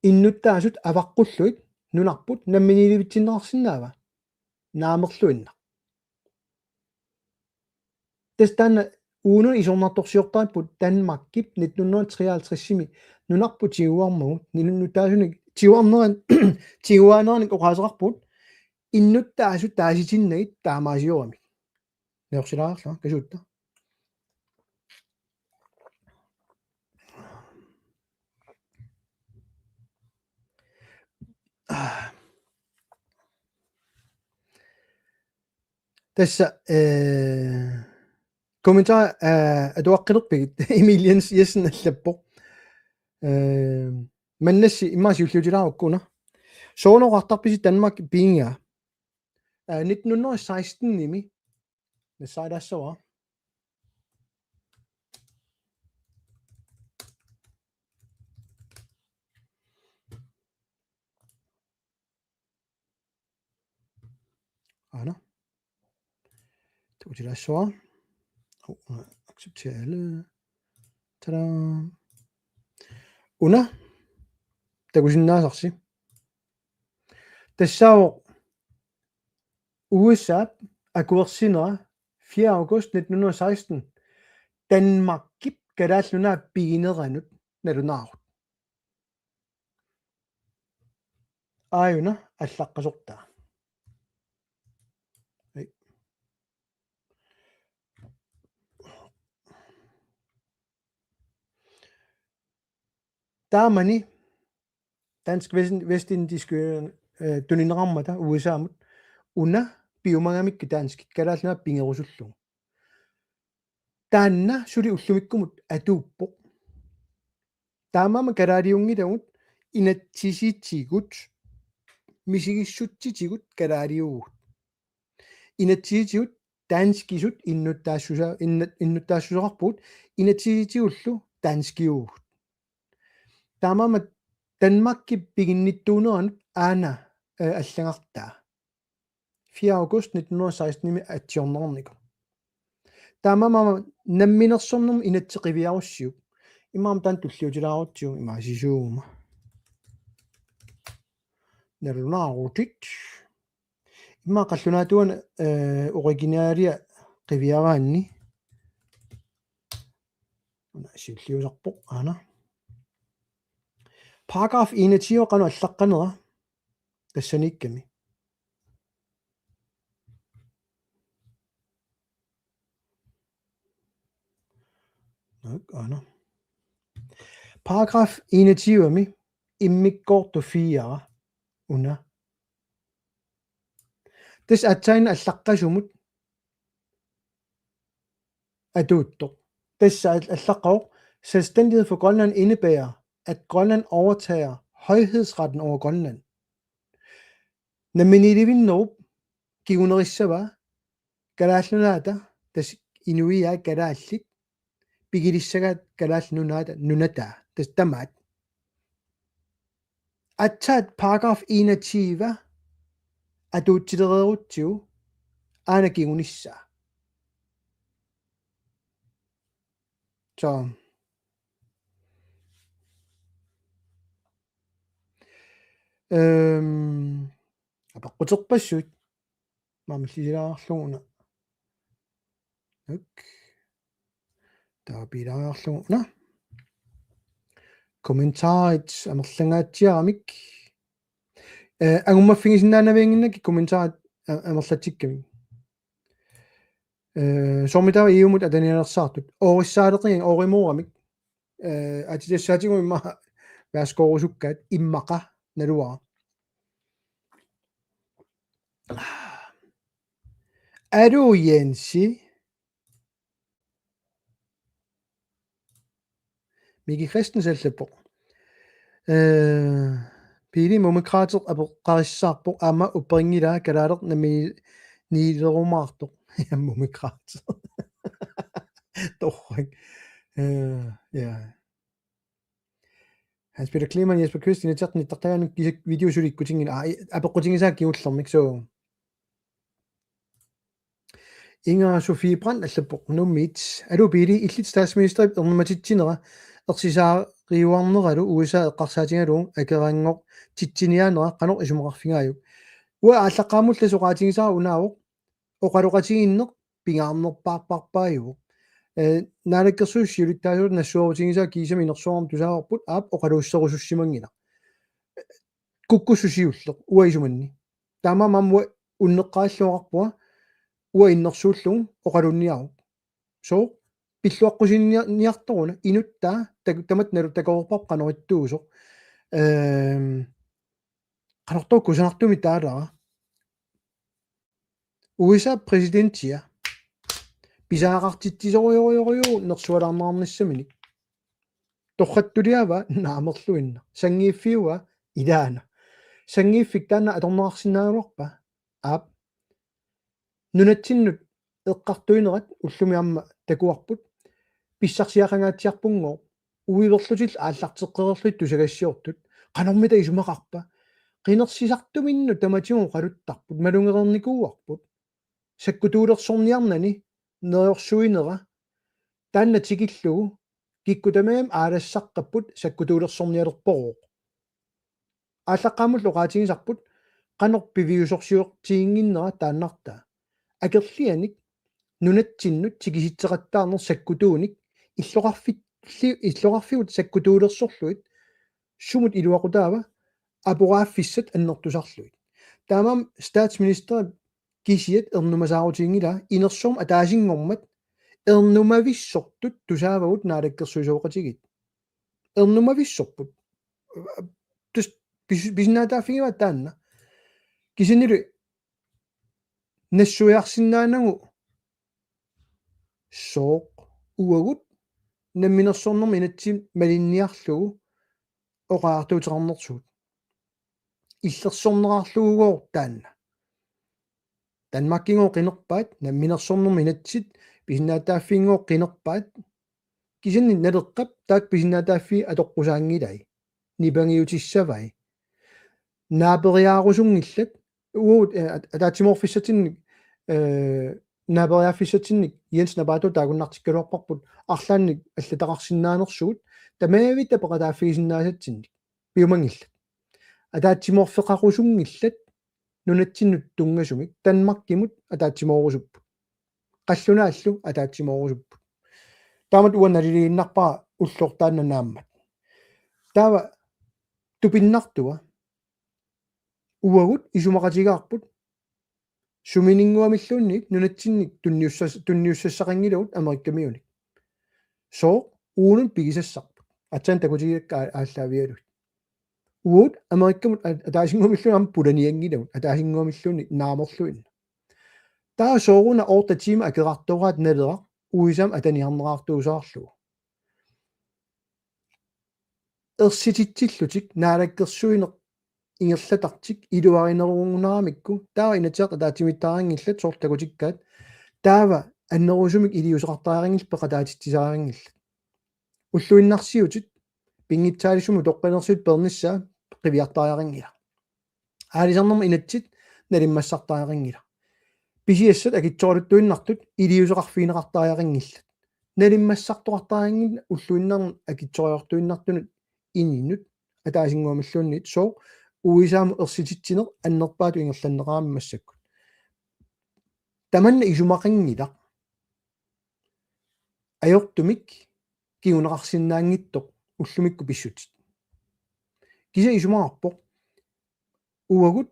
innuttaasut avaqqulluit nunarput namminilivitsinnerarsinnaava naamerluinna testana uunun isornartorsiortaiput Danmarkip 1953-simi nunarput tiguarmagut ninuttaasunik tiguarneran tiguaanernik oqaaseqarput innuttaasut taasitinnagit taamaasiorami neorsilaarla kasuutta tassa kommentar atuaqqilerpigit Emil Jensen allappo mannassi immaasiulluutilarukkuna soonoqartarpisi Danmark piinga 1916 nimi nassaidassava ana tuutilassava acceptere alle tada una takusinnaasarsi tassaawo USA akuersinera 4. august 1916 Danmarkip kalaalluna pigineranut nalunaarut aayuna allaqqasortaa taamani dansk vestindiske tuninerammata USAamut una piumangamikki dansk kalaalluna pingerusullu taanna suli ullumikkumut atuuppoq taamama kalaaliungitagut inatsisiitigut misigissutitigut kalaaliugut inatsisiitigut danskisut innuttaassusoqarput inatsisiitigullu danskiugut taamama Danmarkip piginnittuuneranut aana аллагартаа 4. august 1916 nimi atsiornerniku taamama namminersornum inatseqiviarussiu immaam taan tulliutilaarutium imaasisuuma nalunaarutit imma qallunaatuan originalia qiviaraanni una siulliusarpoq aana paragraf 21 qanu allaqqanera tassaniikkami ana paragraf 21 immikkoortufiara una tas atsain allaqqasumut atuuttoq tassa allaqqaoq selvstændighed for Grønland indebærer at Grønland overtager højhedsretten over Grønland. Naminilivinnerup kiunerissava kalaallunaata tas inuia kalaallit pigilissagat kalaallunaata nunataa tas tamaat atsaat paragraf 21 atuutsilereerutsiu aana kiunissaa så апаққутерпассут маамиллисилаарарлугуна ак таапилаарарлугуна комментарит амерлангаатсиарамик агуммаффигисиннаанавиангиннаки комментарит амерлатикками сомитава иумут атаниалерсаартут оорissaadeqing оримуурамик атитассаатигуми имма васкоорусуккаат иммаqa налуара Aru Jensi Miki Christensen Pili mummikrater apoqqarissaarpoq aama upperingila kalaalert nami niilerumaartoq mummikrater torring ja Hans Peter Kleemann Jesper Kyst inatsertni tartaganuk kisik videosulikkutingin apeqqutingisaak kiullermik so Inger Sofie Brandt allappoq nummit alupili illit statsminister ernumatitsinera ersisaariuarneralu USA eqqarsaatigaluun akerangoq titsiniaanera qaноq isumaqarfigaayuk ua ааллаққаамулла соqaатигисаа унааоq oqaluqatiginneq pingaarnerpaarparpaayuq naalakkersuussiulittaasuut nassuarutigisaa kiisami inersuarm tusaaorput aap oqaluusserusussimanngina kukkussusiulleq uaisumanni taamamamwa unneqqaalluaqarpua ua innersuullugu oqalunniaruq soo pilluaqqusinniartoruna inuttaa tamat nalu takorpaq qanorittuusoq qanortookkusanartumi taalara USA presidentia pisaaqartittisoriorioriu nersualarnaarnissaminik torrattuliava naamerluinna sangiiffiuva ilaana sangiiffik taanna atornerarsinnaaluarpa aap nunatsinnut eqqartuinerat ullumiamma takuarput pissarsiaqangaatiarpunngoo uiverlutil aallarteqqererlut tusagassiortut qanormita isumaqarpa qinersisartuminnu tamatigu qaluttarput malungerernikuuarput sakkutuulersorniarnani neriorsuinera taanna tikillugu kikkutamaam aalassaqqupput sakkutuulersornialerporuq ааллаққаамул лоqaатигисарпут qanor piviusorsiuqtiinginnera taannartaa акерлианик нунатсиннут тикиситсеқаттаарнер саккутууник иллоқарфигут саккутуулерсорлуит сумут илуақутаава апорааффиссат аннертусарлуит таамам статсминистер кисиат ернумасаарутингила инерсуум атаасингормат ернумависсортут тусаавагут наалаккерсуисооқатигит ернумависсорпут тус биснаатааффигива таанна кисинилу нассуиарсинаанагу сооқ уагут намминерсорнерми инатсим малинниарлугу оqaартуутеқарнерсуут иллерсорнераарлугугоор таанна данмаркингоо қинерпаат намминерсорнерми инатсит писинаатааффингоо қинерпаат кисинни налеққап таак писинаатааффи атоққусаангилай нипангиутиссавай наапериаарусунгиллат уут атаатиморфиссатинник наапериааффиссатинник Jens Nabato таагуннартиккалуарпарпут арлаанник аллатақарсинаанерсуут тамаавита пеқатааффигисиннаасатсинник пиумангилла атаатиморфеқарусунгиллат нунатсиннут тунгасумик танмаркимут атаатимоорусуппут қаллунааллу атаатимоорусуппут таамат уаналилииннарпаа уллортаанна нааммат таава тупиннартуа уагут исумақатигаарпут суминингуамиллуунник нунатсинник тунниуссассақангилугут америккамиуник соо уунун пигисассарпут атсан такутигикка ааллаавиалут уут америккамут атаасингуамиллуун пуланиангилугут атаасингуамиллуунни наамерлуинна таа сооруна орта тима акеқартораат налера уисам атаниарнераартуусаарлугу ерсититсиллутик наалаккерсуинеқ ингерлатартик илуаринерунгунаарамикку таава инатеқ таатимиттаарангиллат соорлакутиккаат таава аннерусумик илиусеқартаарингил пеқатаатитсисаарингилла уллуиннарсиутит пингитсаалисуму тоққинерсуит пернissaa қивиартаарингила аалисарнерма инатсит налиммассартаарингила писиассат акитсоорлуттуиннартут илиусеқарфиинеқартаарингиллат налиммассартоқартаарингил уллуиннарн акитсориортуиннартунут ининнут атаасингуамиллууннит соо уисааму ерсититсинеқ аннерпаату ингерланнераами массаккут таманна исумақингила аёртумик кигунеқарсинаангиттоқ уллумикку писсутит киса исумаарпоқ уагут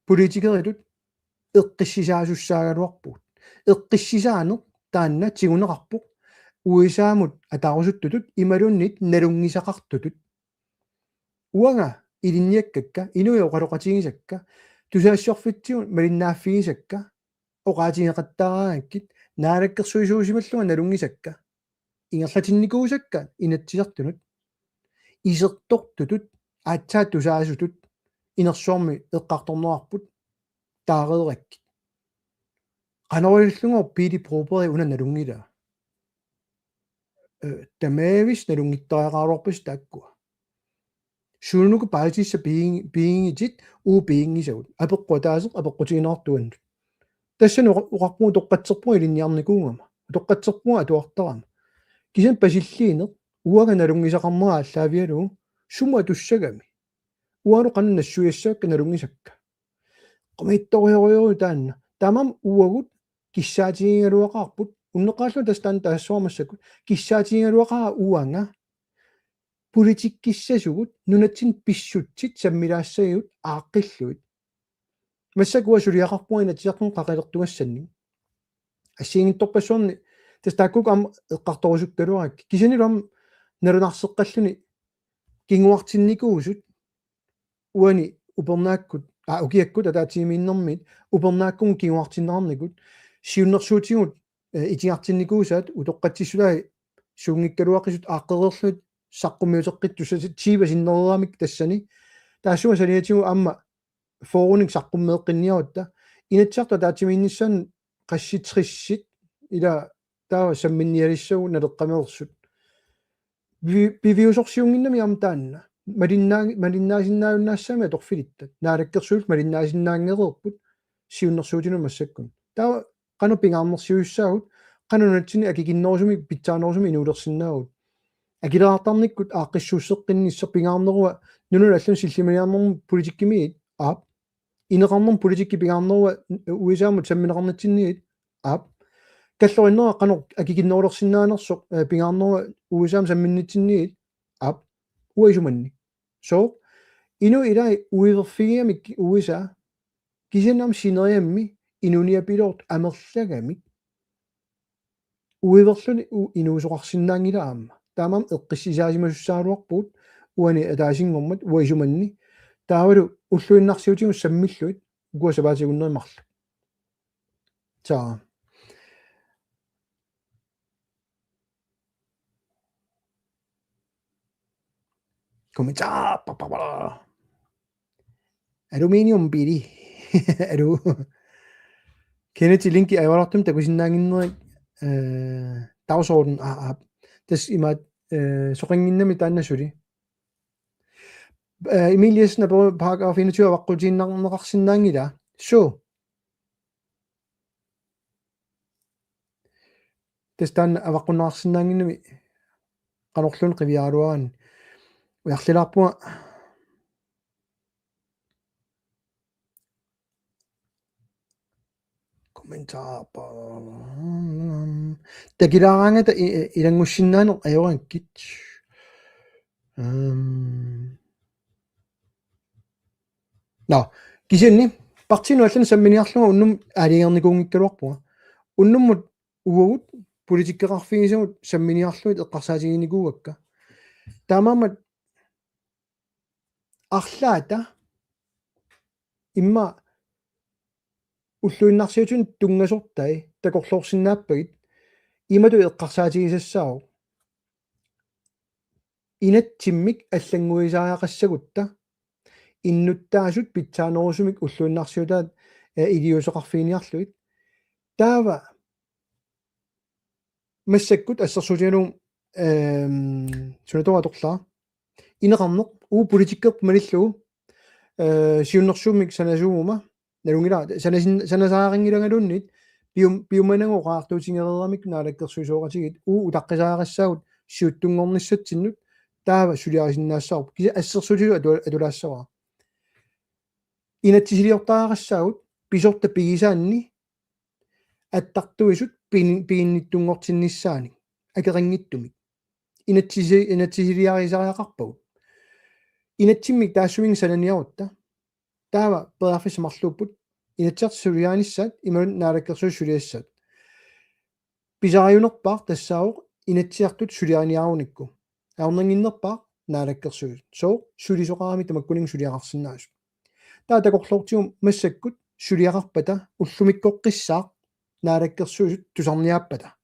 политикерилут эққиссисаасуссаагалуарпугут эққиссисаанеқ таанна тигунеқарпоқ уисаамут атаарусуттутут ималуннит налунгисақартутут уанга илинниаккакка инуи оқалоқатигисакка тусаассорфитсигу малиннааффигисакка оқаатигеқаттаарааккит наалаккерсуисуусималлуга налунгисакка ингерлатинникуусакка инатсисартунут исертортутут аатсаат тусаасутут инерсуарми эққарторнерарпут таарееракки qanorillungor piili properi una nalungila tamavis nalungittariaqaaruarpus taakkua suunuku paatissa being itit being isavut apeqqua taaseq apeqqutiginertuannut тассану уқарпуу тоққатсерпуу илинниарникуугама тоққатсерпуа атуартарама кисан пасиллиинеқ уага налунгисақарнера аллаавиалу сума туссагами уану қанна нассуяссаакка налунгисакка qomитториориору таанна тамам уагут киссаатигингалуақарпут уннеқааллу тастаан таассуармассакут киссаатигингалуақара уанга политиккиссасугут нунатсин писсутсит саммилаассагиут ааққиллуит массакуа сулиақарпуина тиаққен қақилертугассанни ассиингитторпассуарни тастааккук ам эққарторусуккалуарак кисанилуам налунарсеққаллуни кингуартинникуусут уани упернааккут укиаккут атаатигимииннэрмит упернааккун кингуартиннаарникут сиуннэрсуутигут итингартинникуусаат утоққатсиссулаа суунгиккалуаққисут ааққерерлут саққумиутеққиттусат тиива синнерерамик тассани таассуга салиатигу амма фооруник саққуммеэққинниарутта инатсарта таатимииннissaан qassitriссит ила таа самминниалиссагу налеққамеерсут пивиусорсиунгиннами ам таанна малиннаасиннааюннаассами аторфилиттат наалаккерсуут малиннаасиннаангерерпут сиуннэрсуутину массаккун таа qanu pingaarnersiussaagut qanunatсини акикиннерусуми питсаанерусуми инуулерсинаагут акилаартарниккут ааққиссууссеққиннисса пингаарнеруа нунун аллун силлиманиарнерму политиккимиит аап инеқарнерму политикки пингаарнеруа уисаамут самминеқарнатсинниит аап каллориннера qanu акикиннерулерсиннаанерсоқ пингаарнеруа уисаам самминнитсинниит аап уисуманни so ину илай уиверфигиамик уиса кисинам синериамми инуниапилорт амерлагами уиверлуни инуусоқарсинаангилаама таамам эққиссисаасимасуссааруарпут уани атаасингормат уисуманни таавалу уллуиннарсиутигу саммиллуит угуасабаатигуннеримарлу за комментар папа алуминиум били алу кенети линки аваартум такусиннаангиннери dagsorden тас имаат соқингиннами тааннасули Emilius на параграф 21 ваққутииннарнеқарсинаангила so тас таан аваққуннаарсинаангиннами qanorlun qiviaruaan уярлилаарпуа комментар такилаараангата илангуссиннаанеқ аёрангкит на кисенни партину аллана самминиарлуга уннум аалингерникуунгиккалуарпуга уннуммут уагут политиккеқарфигисагут самминиарлуит эққарсаатигиникуугакка таамаамат арлаата имма уллуиннарсиутун тунгасортай такорлуорсинааппагит имату эққарсаатигисассаау инатсиммик аллангуисаариақассагутта иннуттаасут питсаанерусумик уллуиннарсиутаат илиусоқарфиниарлуит таава массаккут ассерсутигалуум сунатуаторлаа инеқарнеқ уу политиккерп малиллугу сиуннэрсуумик санасуума налунгила санасаарингилагалуннит пиуманагу qaartuutigereeramik naalakkersuisooqatigit уу утаққисаарассаагут сиуттунгорниссатсиннут таава сулиарисиннаассаарп киса ассерсутигу атулаассаваа инатсисилиортаарассаагут писорта пигисаанни аттартуисут пиинниттунгортиннissaani акерингиттумик инатсисилиарисариақарпагут инатсиммик таассумин сананиарутта таава пераффисмарлууппут инатсартсулиааниссаат ималун наалаккерсуу сулиассаат писариунерпаар тассаавоқ инатсиартут сулианиаруникку аорнангиннерпаар наалаккерсуут соо сулисоқарами тамаккунин сулиақарсинаасу таа такорлуортигум массаккут сулиақарпата уллумиккоққиссаа наалаккерсуусут тусарниааппата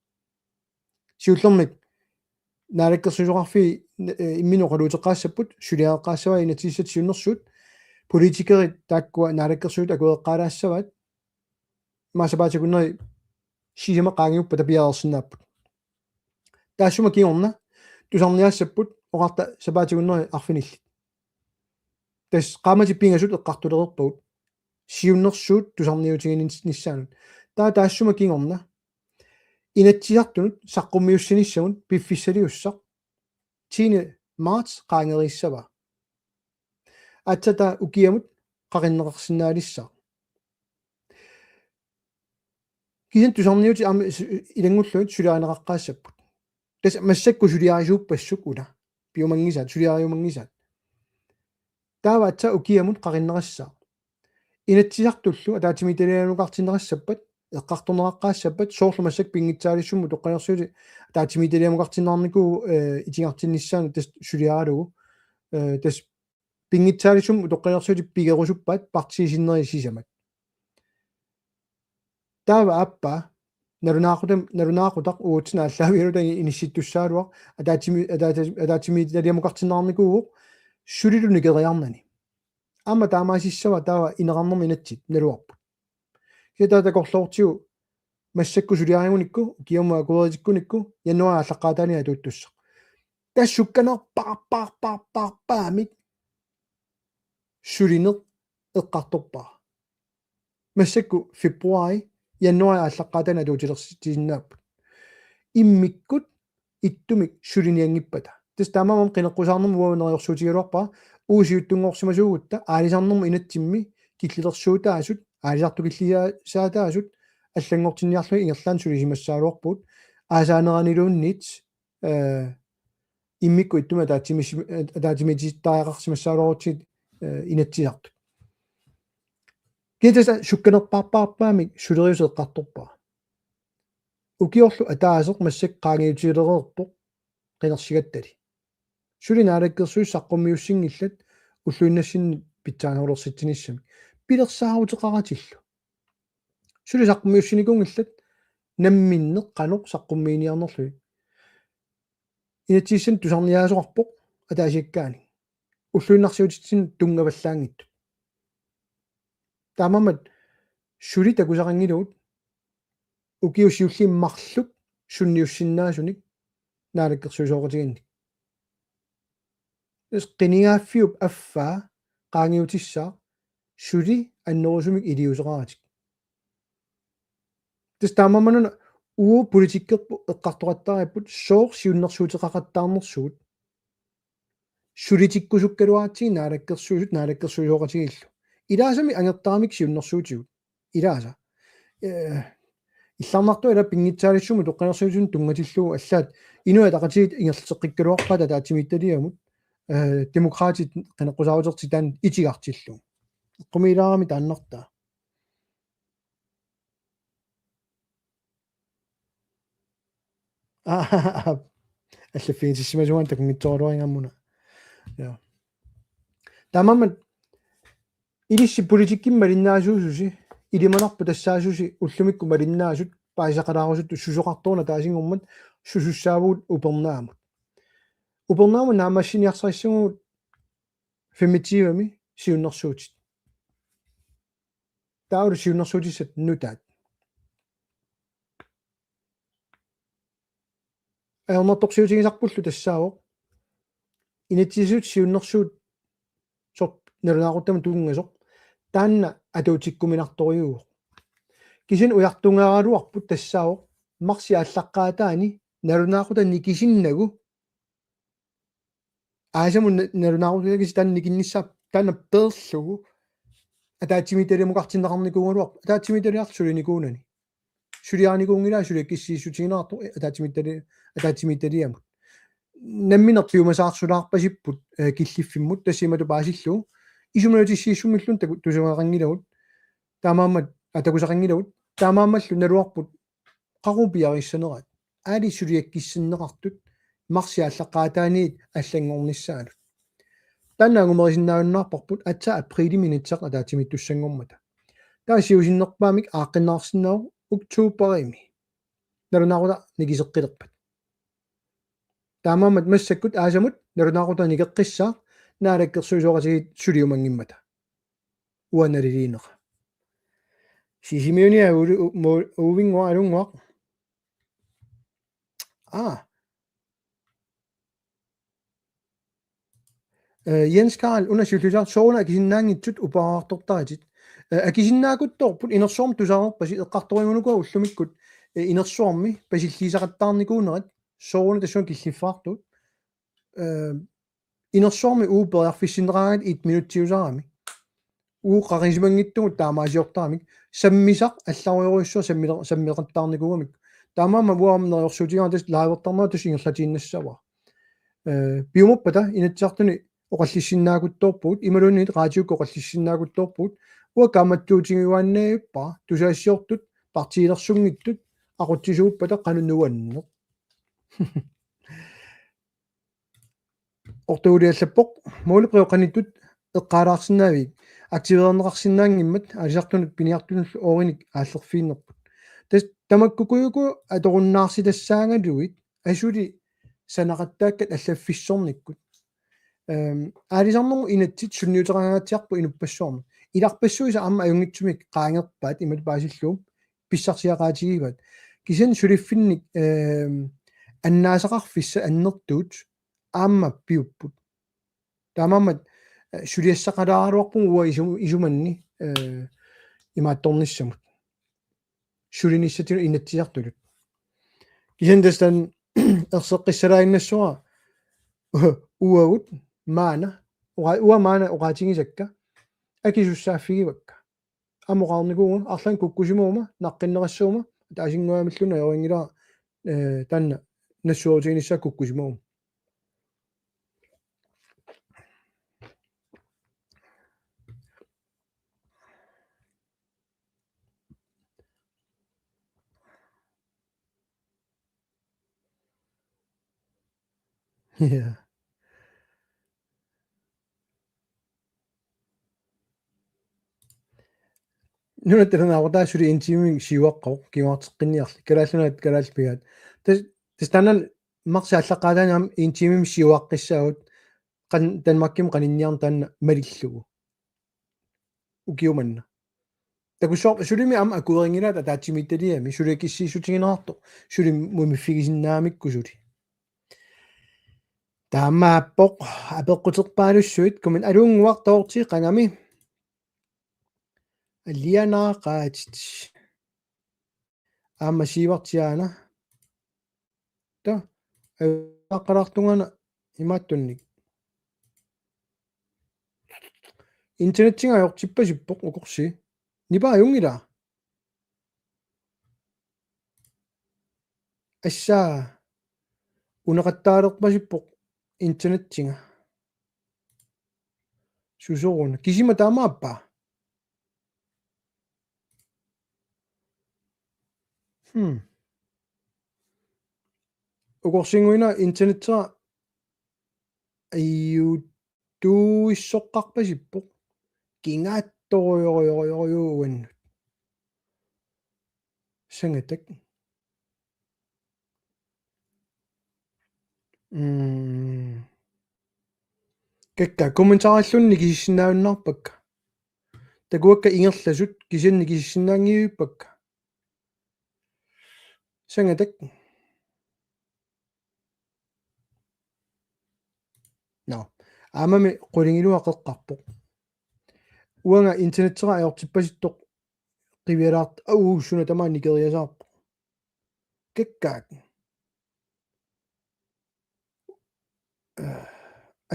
сиуллермик наалаккерсуусоқарфи имминеқалуутеққаассаппут сулиаққаассава инатсиссат сиуннэрсуут политикерит тааккуа наалаккерсуут акуэққалаассават маасапаатикуннери сисима qaangiuppa tapiaersinnaapпут таассума киорна тусарниаассаппут оqarta сапаатикуннери арфинилли тас qaamati pingasut эққартулерерпагут сиуннэрсуут тусарниутигинниссаанут таассума кингорна инатсиартунут саққуммиуссинissагун пиффиссалиуссақ тини март qaangeриiссава атсата укиамут qaqinneqarsinnaalissaa кисан тусарниути ами илангуллуит сулиаринеқаққаассаппут тас массакку сулиарисууппассук ула пиумангисаат сулиариумангисаат таава атса укиамут qaqinneqassaa инатсиартуллу атаатимиталианукартиннерассаппат эққарторнеқаққаассаппат соорлумассак пингитсаалиссумму тоққанерсуути атаатимиталиамукартиннаарнику итингартиннissaanu тас сулиаралугу тас пингитсаалиссумму тоққанерсуути пигерусуппаат партисиннерисисамат таава аппа нарунаақутақ уутсина аллаавиалута инисситтуссаалуақ атаатимиталиамукартиннаарникуу сулилуни кериарнани ама таамаасиссава таава инеқарнерми натсит налуарпут китата корлоортиу массакку сулиарингуникку киама куеритиккуникку януа аллаққаатаани туттуссақ тассукканер парпарпарпарпаамик сулинеқ эққарторпаа массакку фебруари януа аллаққаатаани туутилерситиннааппут иммиккут иттумик сулиниангиппата тас таамамам қинеққусаарнерму уанериорсуутигалуарпаа уусиуттунгорсимасуугутта аалисарнерму инатсимми киллилерсуутаасут аалисарту киллиасаатаасут аллангортинниарлуи ингерлаан сулисимассаалуарпут аасаанеранилууннит иммикку иттума таатимититтаақарсимассаалуарутит инатсиарту китаса сукканерпарпарпаамик сулериусеэққарторпаа укиорлу атаасеқ массак qaangiutiилерерпоқ qinерсигаттали сулинаалаккерсуи саққуммиуссингиллат уллуиннассинни питсаанерулерситсиниссами пилерсаарутеқаратиллу сули саққуммиуссиникунгиллат намминнеқ қанеқ саққуммииниарнерлуи инатсииссан тусарниаасоқарпоқ атаасиаккаани уллуиннарсиутитсин тунгаваллаангитту таамамат сули такусақангилуут укиуссиуллиммарлук сунниуссиннаасуник наалаккерсуисооқатигинник эс qinigaaffiup аффаа qaangiutissaa сули аннерусумик илиусеқаратик тас таамамануна уу политиккерпу эққартораттаариппут соор сиуннэрсуутеқақаттаарнэрсуут сулитиккусуккалуаатсиги наалаккерсуисооқатигиллу илаасами ангертарамик сиуннэрсуутигут илааса илларнарту ила пингитсаалиссуму тоққанерсуутун тунгатиллугу аллаат инуа тақатигит ингерлеққиккалуарпата таатимитталиамут демократит qeneqqusaaruterti taan itigartillu qumilаарами тааннартаа аллаффигисимасуан такунгитсооруарингаммуна я тамамат илисси политиккимма линнаасуусуси илиманарпу тассаасуси уллумикку малиннаасут паисақалаарусутту сусоқартуурна таасингуммат сусуссаавуут упернаамут упернааму наамассиниарсариссугут фемитивами сиуннэрсуутит тауру сиуннэрсуутиссат нутаат аернэрторсиутигисарпуллу тассаавоқ инатсисуут сиуннэрсуут сорт нерунаарутама туунгасоқ таанна атуутиккуминарториуоқ кисин уяртунгааралуарпут тассаавоқ марси аллаққаатаани нарунаарутанни кисиннагу аасаму нарунаарутагис таанни кинниссаап таана перлугу атаатимиталиамукартиннеқарникуунгалуар атаатимиталиарсулиникуунани сулиарникуунгилаа сулиаккиссииссутигинаарто атаатимиталиамут намминерпиумасаарсулаарпасиппут киллиффиммут тассимату паасиллуу исумалутиссииссуммиллун таку тусумақангилагут таамааммат атакусақангилагут таамааммаллу налуарпут қарупиариссанерат аали сулиаккиссиннеқартут марси аллаққаатааниит аллангорниссаалут таннаагумерисиннаавиннаарпарпут атса априли минитсеқ атаатимиттуссангормата таасиусиннерпаамик ааққиннаарсиннау октооберими нарунаарута никисеққилерпат таамаамат массаккут аасамут нарунаарута никеққиссаа наалаккерсуисоқатигит сулиумангиммата уаналилиинеқа сисимиуниа увингуа алунгуа Jens Karl undersøgte soona kisinnaangitsut uparaartortaratit акисиннаакутторпут инерсуарм тусаарерпаси эққарторимунукуа уллумиккут инерсуарми пасиллисақаттаарникуунерат сооруна тассуан киллиффаартут инерсуарми уупериарфиссинераагат 1 минутсиусарами ууқарисимангиттугут таамаасиортарамик саммисақ алларуйоруиссуа саммеқаттаарникуамик таамаама уаамнериорсуутигаа тас лаавертарнаа тус ингерлатииннассава пиумоппата инатсиартуни оқаллиссиннаакутторпут ималуунит раатиукко оқаллиссиннаакутторпут уа каматтуутингуаннаиппа тусаассиортут партиилерсунгиттут aqutsisuuppata qanunnuanneq ortuuliallappoq muuliqioqanittut eqqaalaarsinnaavik aktiveerneqarsinnaangimmat alisartunut piniartunullu oorinik aallerfiinnerput tas tamakkukuyuku atorunnaarsitassaangaluit asuli sanaqattaakkat allaffissornikkut aalisarnermu inatsit sunniuteragaatiarpu inuppassuarmu ilarpassuisa amma ajungitsumik qaangerpaat imat paasilluum pissarsiaqaatigivat kisan suliffinnik annaasaqarfissa annertuut aamma piupput taamammat suliassaqalaaruarpun uwa isumanni imaattornissamut sulinissatinu inatsiartulut kisan tastan erseqqissalaainnassuara uagut maana uwa maana oqaatingisakka akisussaaffigiwakka амоqaarnikuunga арлан куккусимуума наққиннерассуума таасингуамиллуна йорингила танна нассуутигинисса куккусимуу я нунаттэрнаарутаасули интимиг сиуаққоқ кимаартеққинниарли калааллунат калаалпигаат тастанан марси аллаққаатаанаам интимим сиуаққиссаагут қан танмакким қанинниарн таанна малиллугу укиуманна такусоор сулими ам акуерингилаат атаатсимитталиами суликиссиисутигинеарто сулим мумиффигисиннаамикку сули таамааппоқ апеққутерпаалуссуит кумин алуунгуартоорти қангами аллианаақаатит аама сивартиаана та аққалаартунгана имааттунник интернеттинга аёртиппасиппоқ укорси нипаа юнгила ассаа унеқаттаалерпасиппоқ интернеттинга сусоруна кисима таамааппаа укорсингуина интернеттера аюутуиссоққарпасиппоқ кингаатторуйоруйоруйууаннут сангатак какка комментариаллунни кисиссиннаавиннаарпакка такуакка ингерласут кисинни кисиссиннаангиуиппакка сангатак no амами qulingilуақеққарпоқ уанга интернеттера аёртиппаситтоқ қивиалаарт ауусуна тамаани кериасаарпоқ каккаак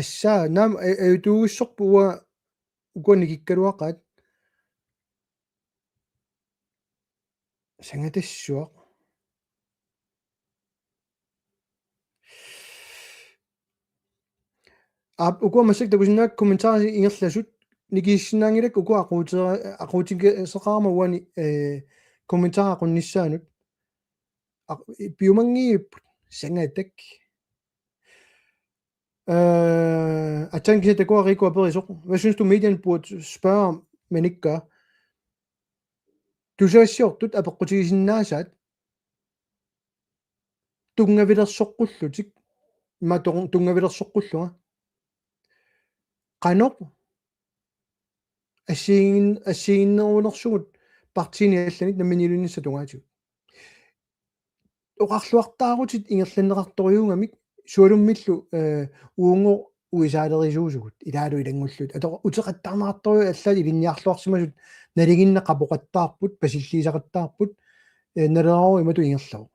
ассаа наам аютуугиссорпу уа укуаникиккалуақаат сангатассуақ укуамассак такусинаак комментари ингерласут никииссинаангилак уку aquutigeseqaarma uani комментара qunnissaanut piumangииппут сангаатак атангиса такуа рикуа перисоқ hvad synes du medierne burde spørge om men ikke gør тусаассиортут апеққутигисиннаасаат тунгавилерсоққуллутик иматорун тунгавилерсоққуллуга qanoq ассигиннерунерсугут партини алланит намминилунисса тунгаатигут оқарлуартаарутит ингерланнеқарторюунгамик суалуммиллу уунго уисаалерисуусугут илаалу илангуллут атоо утеқаттарнаарторюу аллаали илинниарлуарсимасут налигинна қапоқаттаарпут пасиллиисақаттаарпут налерару имату ингерлаву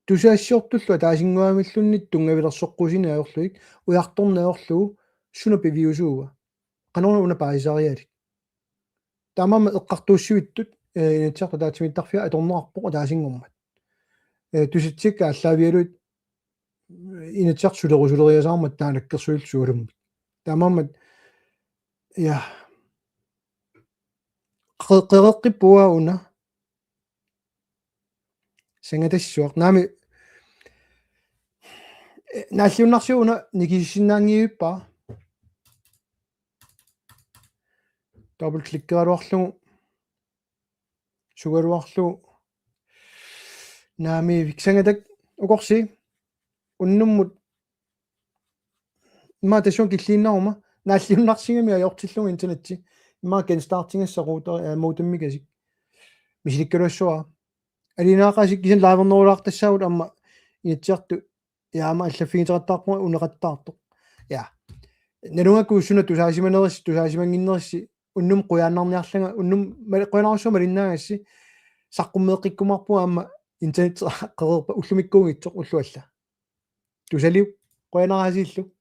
тусаассиортуллу таасингуамиллуннит тунгавилерсоққусини аёрлуик уярторнаёрлугу суна пивиусууга qanорна уна паисариалик таамама эққартууссуиттут инатсарта таатимиттарфиа аторнеқарпоқ таасингормат туситсикка аллаавиалуит инатсар сулериасаармат таанаккерсуил суулуммит таамаамат я qeqeqippuа уна сангатассуақ наами нааллиуннарсиуна никисиннаангиуиппаа дабл кликкераруарлугу сугалуарлугу наами виксангатак укорси уннуммут имма тасуун киллииннарума нааллиуннарсигами аёртиллугу интернетти имма генстартингассаа рутер модеммигасик мисиликкалуассуа алинаақасик кисан лаавернерулаартассаагут амма иатсиарту яама аллаффигитераттаарпуга унеқаттаарто я налунгакку суна тусаасиманерисси уннум қуяаннарниарлага уннум қуянаарсума линнаагасси саққуммеэққиккумарпуга амма интернет қеқерпа уллумиккуугитсоқ уллуалла тусалиу қуянараасииллу